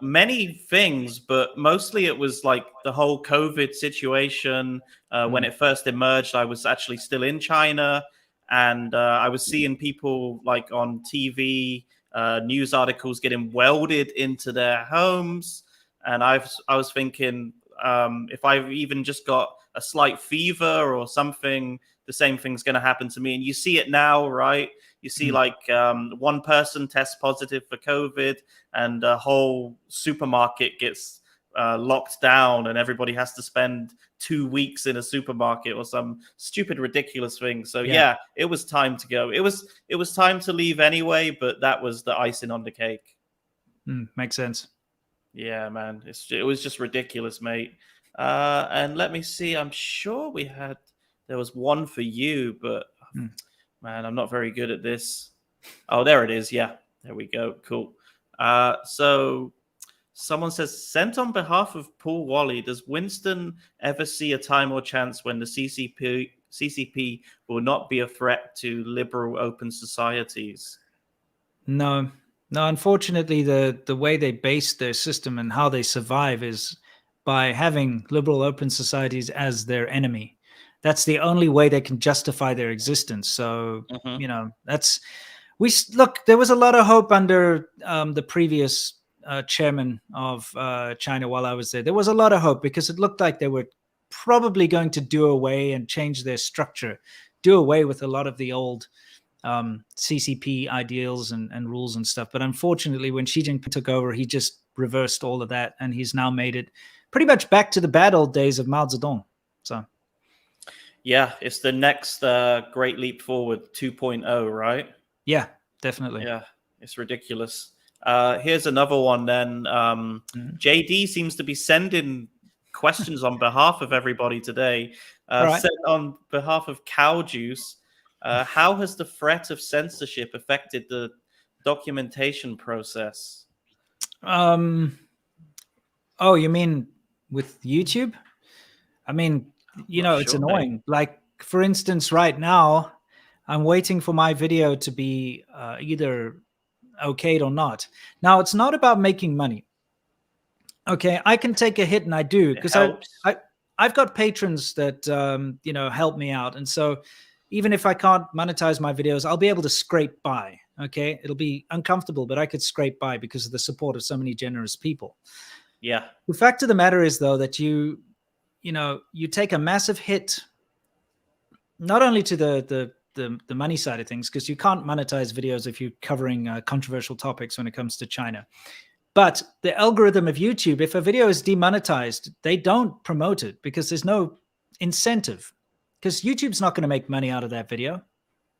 Many things, but mostly it was like the whole COVID situation. When it first emerged, I was actually still in China and I was seeing people like on TV, news articles getting welded into their homes. And I was thinking, if I've even just got a slight fever or something, the same thing's going to happen to me. And you see it now, right? You see one person tests positive for COVID and a whole supermarket gets locked down and everybody has to spend 2 weeks in a supermarket or some stupid, ridiculous thing. So yeah, it was time to go. It was time to leave anyway, but that was the icing on the cake. Makes sense. Yeah, man. It was just ridiculous, mate. And let me see. I'm sure there was one for you, but man, I'm not very good at this. Oh, there it is. Yeah, there we go. Cool. So someone says, sent on behalf of Paul Wally, does Winston ever see a time or chance when the CCP will not be a threat to liberal open societies? No, unfortunately, the way they base their system and how they survive is by having liberal open societies as their enemy. That's the only way they can justify their existence. So, there was a lot of hope under the previous chairman of China while I was there. There was a lot of hope because it looked like they were probably going to do away and change their structure, do away with a lot of the old CCP ideals and rules and stuff. But unfortunately, when Xi Jinping took over, he just reversed all of that. And he's now made it pretty much back to the bad old days of Mao Zedong. So, yeah, it's the next great leap forward 2.0, right? Yeah, definitely. Yeah, it's ridiculous. Here's another one then. JD seems to be sending questions on behalf of everybody today. Right. Sent on behalf of Cow Juice. How has the threat of censorship affected the documentation process? Oh, you mean with YouTube? I mean, it's annoying. Mate. Like, for instance, right now, I'm waiting for my video to be either okayed or not. Now, it's not about making money. Okay, I can take a hit, and I do, because I've got patrons that help me out, and so even if I can't monetize my videos, I'll be able to scrape by. Okay, it'll be uncomfortable, but I could scrape by because of the support of so many generous people. Yeah. The fact of the matter is, though, that you take a massive hit, not only to the money side of things, because you can't monetize videos if you're covering controversial topics when it comes to China. But the algorithm of YouTube, if a video is demonetized, they don't promote it because there's no incentive. Because YouTube's not going to make money out of that video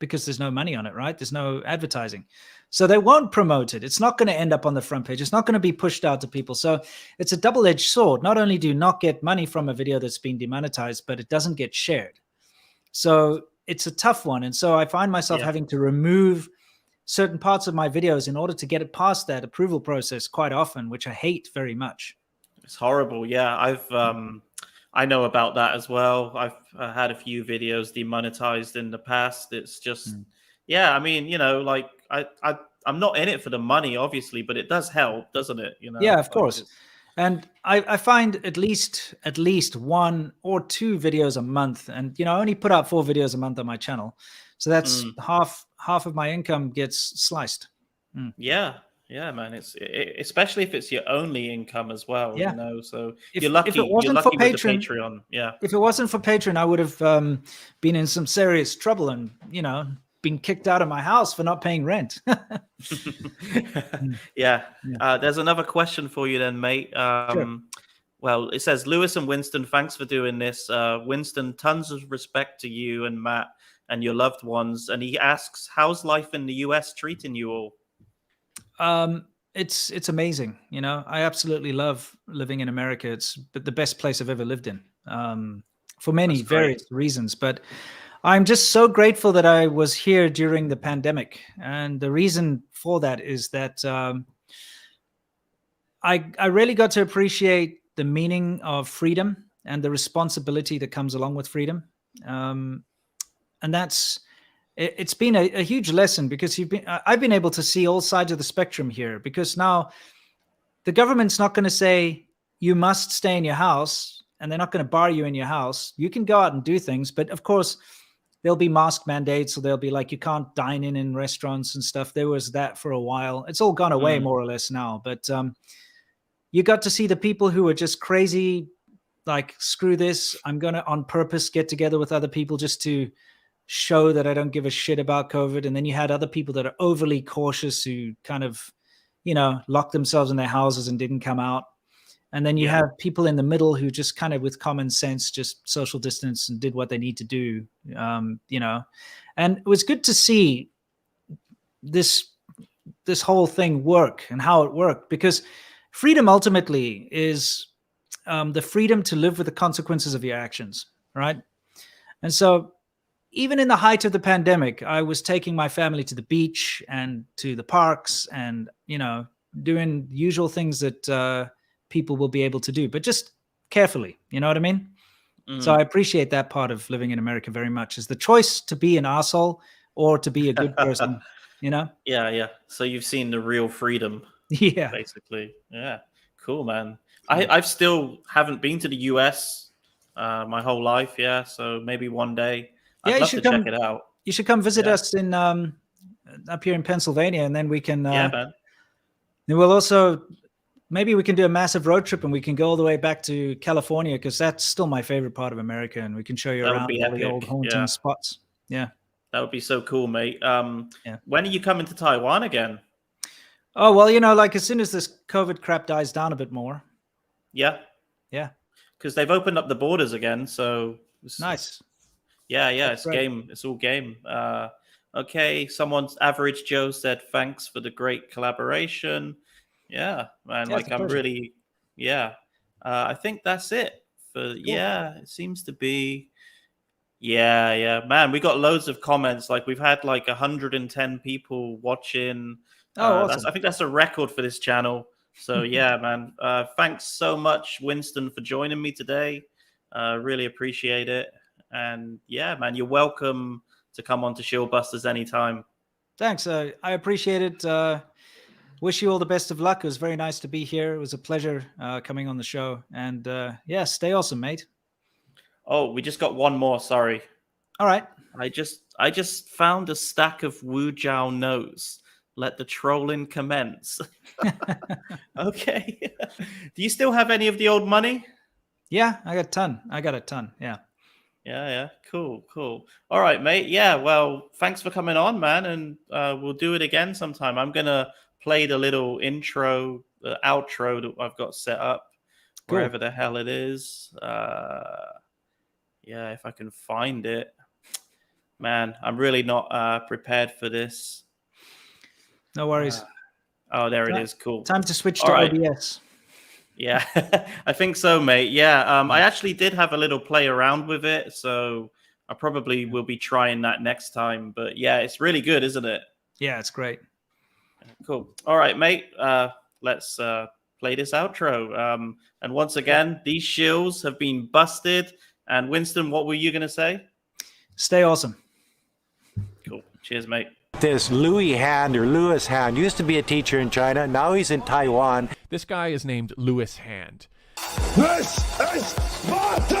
because there's no money on it, right? There's no advertising. So they won't promote it. It's not going to end up on the front page. It's not going to be pushed out to people. So it's a double-edged sword. Not only do you not get money from a video that's been demonetized, but it doesn't get shared. So it's a tough one. And so I find myself having to remove certain parts of my videos in order to get it past that approval process quite often, which I hate very much. It's horrible. Yeah, I know about that as well. I've had a few videos demonetized in the past. It's just, I mean, like I'm not in it for the money, obviously, but it does help, doesn't it? Yeah, of course. And I find at least 1 or 2 videos a month, and I only put out 4 videos a month on my channel, so that's half of my income gets sliced. Yeah, man. It's especially if it's your only income as well. Yeah. So If you're lucky. it wasn't You're for lucky with the Patreon, Patreon. Yeah. If it wasn't for Patreon, I would have been in some serious trouble and been kicked out of my house for not paying rent. Yeah. There's another question for you then, mate. Sure. Well, it says, Lewis and Winston, thanks for doing this. Winston, tons of respect to you and Matt and your loved ones. And he asks, how's life in the US treating you all? It's amazing. I absolutely love living in America. It's the best place I've ever lived in, for many various reasons. But I'm just so grateful that I was here during the pandemic. And the reason for that is that I really got to appreciate the meaning of freedom and the responsibility that comes along with freedom. And it's been a huge lesson because I've been able to see all sides of the spectrum here, because now the government's not going to say you must stay in your house, and they're not going to bar you in your house. You can go out and do things, but of course there'll be mask mandates, so they'll be like, you can't dine in restaurants and stuff. There was that for a while. It's all gone away more or less now, but you got to see the people who were just crazy, like, screw this, I'm going to on purpose get together with other people just to show that I don't give a shit about COVID. And then you had other people that are overly cautious who kind of, locked themselves in their houses and didn't come out. And then you have people in the middle who just kind of with common sense, just social distance and did what they need to do, and it was good to see this whole thing work and how it worked, because freedom ultimately is the freedom to live with the consequences of your actions, right? And so even in the height of the pandemic, I was taking my family to the beach and to the parks and, doing usual things that people will be able to do, but just carefully, you know what I mean? So I appreciate that part of living in America very much, is the choice to be an asshole or to be a good person, Yeah. So you've seen the real freedom. Yeah. Basically. Yeah. Cool, man. I've still haven't been to the US my whole life. Yeah. So maybe one day I'd love to check it out. You should come visit us in up here in Pennsylvania, and then we can. Man. Then we'll also maybe we can do a massive road trip, and we can go all the way back to California, because that's still my favorite part of America, and we can show you around all the old haunting spots. Yeah, that would be so cool, mate. When are you coming to Taiwan again? Oh well, like as soon as this COVID crap dies down a bit more. Yeah. Because they've opened up the borders again, so nice. Yeah, it's great. Game. It's all game. Okay, someone's Average Joe said, thanks for the great collaboration. Yeah, man, I'm really, I think that's it. Cool. It seems to be, man, we got loads of comments. Like, we've had 110 people watching. Awesome. I think that's a record for this channel. So, man, thanks so much, Winston, for joining me today. Really appreciate it. And man, you're welcome to come on to Shill Busters anytime. Thanks. I appreciate it. Wish you all the best of luck. It was very nice to be here. It was a pleasure coming on the show. And stay awesome, mate. Oh, we just got one more. Sorry. All right. I just found a stack of Wu Jiao notes. Let the trolling commence. Okay. Do you still have any of the old money? Yeah, I got a ton. Yeah. Yeah. Cool. All right, mate. Yeah, well, thanks for coming on, man. And we'll do it again sometime. I'm going to play the little intro, the outro that I've got set up, wherever the hell it is. Yeah, if I can find it. Man, I'm really not prepared for this. No worries. Oh, there it is. Cool. Time to switch to OBS. Yeah, I think so, mate. Yeah, I actually did have a little play around with it, so I probably will be trying that next time. But yeah, it's really good, isn't it? Yeah, it's great. Cool. All right, mate. Let's play this outro. And once again, these shills have been busted. And Winston, what were you going to say? Stay awesome. Cool. Cheers, mate. This Louis Hand or Louis Hand used to be a teacher in China. Now he's in Taiwan. This guy is named Louis Hand. This is Sparta!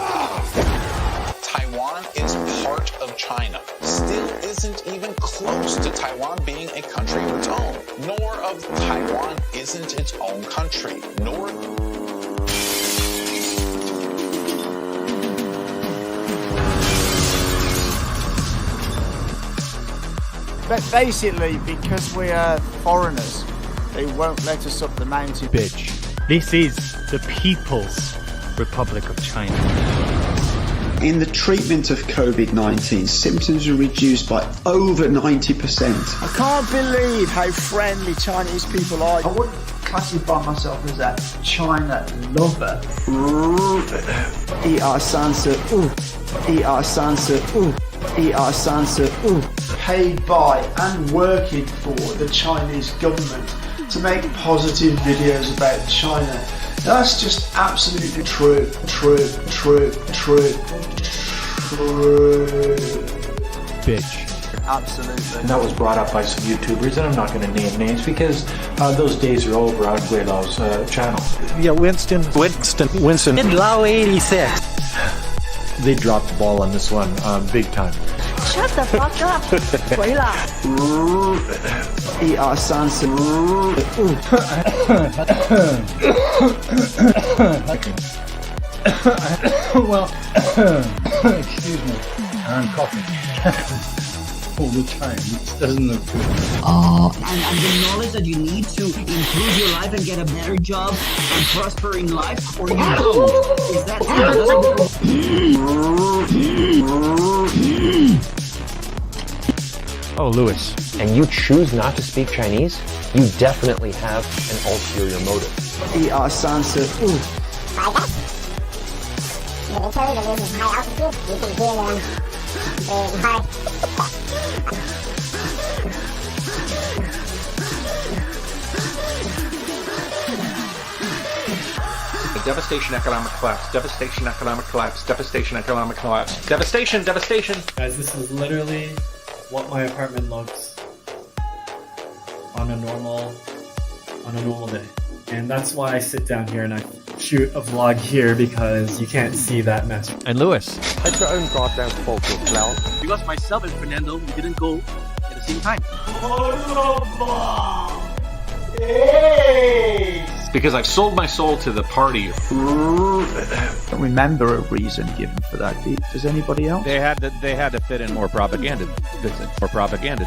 Taiwan is part of China. Still isn't even close to Taiwan being a country of its own. Nor of Taiwan isn't its own country. Nor... But basically, because we are foreigners, they won't let us up the mountain. Bitch. This is the People's Republic of China. In the treatment of COVID-19, symptoms were reduced by over 90%. I can't believe how friendly Chinese people are. I wouldn't classify myself as a China lover. Paid by and working for the Chinese government to make positive videos about China. That's just absolutely true. Bitch. Absolutely. And that was brought up by some YouTubers, and I'm not going to name names because those days are over on Guilau's channel. Yeah, Winston. In Lao 86. They dropped the ball on this one big time. Shut the fuck up. 回啦。Well, excuse me. I'm coughing. All the time. It doesn't look good. And the knowledge that you need to improve your life and get a better job and prosper in life, or you don't. Is that Oh, Louis. And you choose not to speak Chinese, you definitely have an ulterior motive. Let me tell you, the news is high altitude. You can hear them high. Devastation, economic collapse. Devastation, economic collapse. Devastation, economic collapse. Devastation. Guys, this is literally what my apartment looks on a normal day. And that's why I sit down here and I shoot a vlog here, because you can't see that mess. And Louis. It's your own goddamn fault, clown. Because myself and Fernando, we didn't go at the same time. Because I sold my soul to the party. I don't remember a reason given for that. Does anybody else? They had to fit in more propaganda. Propaganda.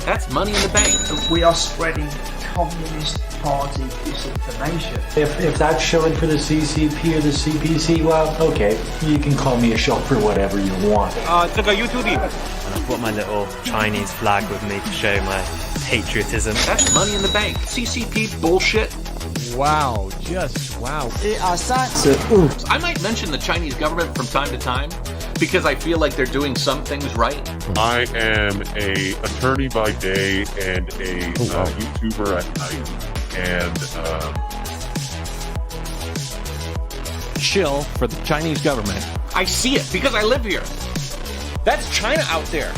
That's money in the bank. We are spreading Communist Party disinformation. If that's showing for the CCP or the CPC, well, okay, you can call me a shop for whatever you want. 这个 YouTube. I've got my little Chinese flag with me to show my patriotism. That's money in the bank. CCP bullshit. Wow, just wow. I might mention the Chinese government from time to time because I feel like they're doing some things right. I am a attorney by day and a YouTuber at night. And shill for the Chinese government. I see it because I live here. That's China out there.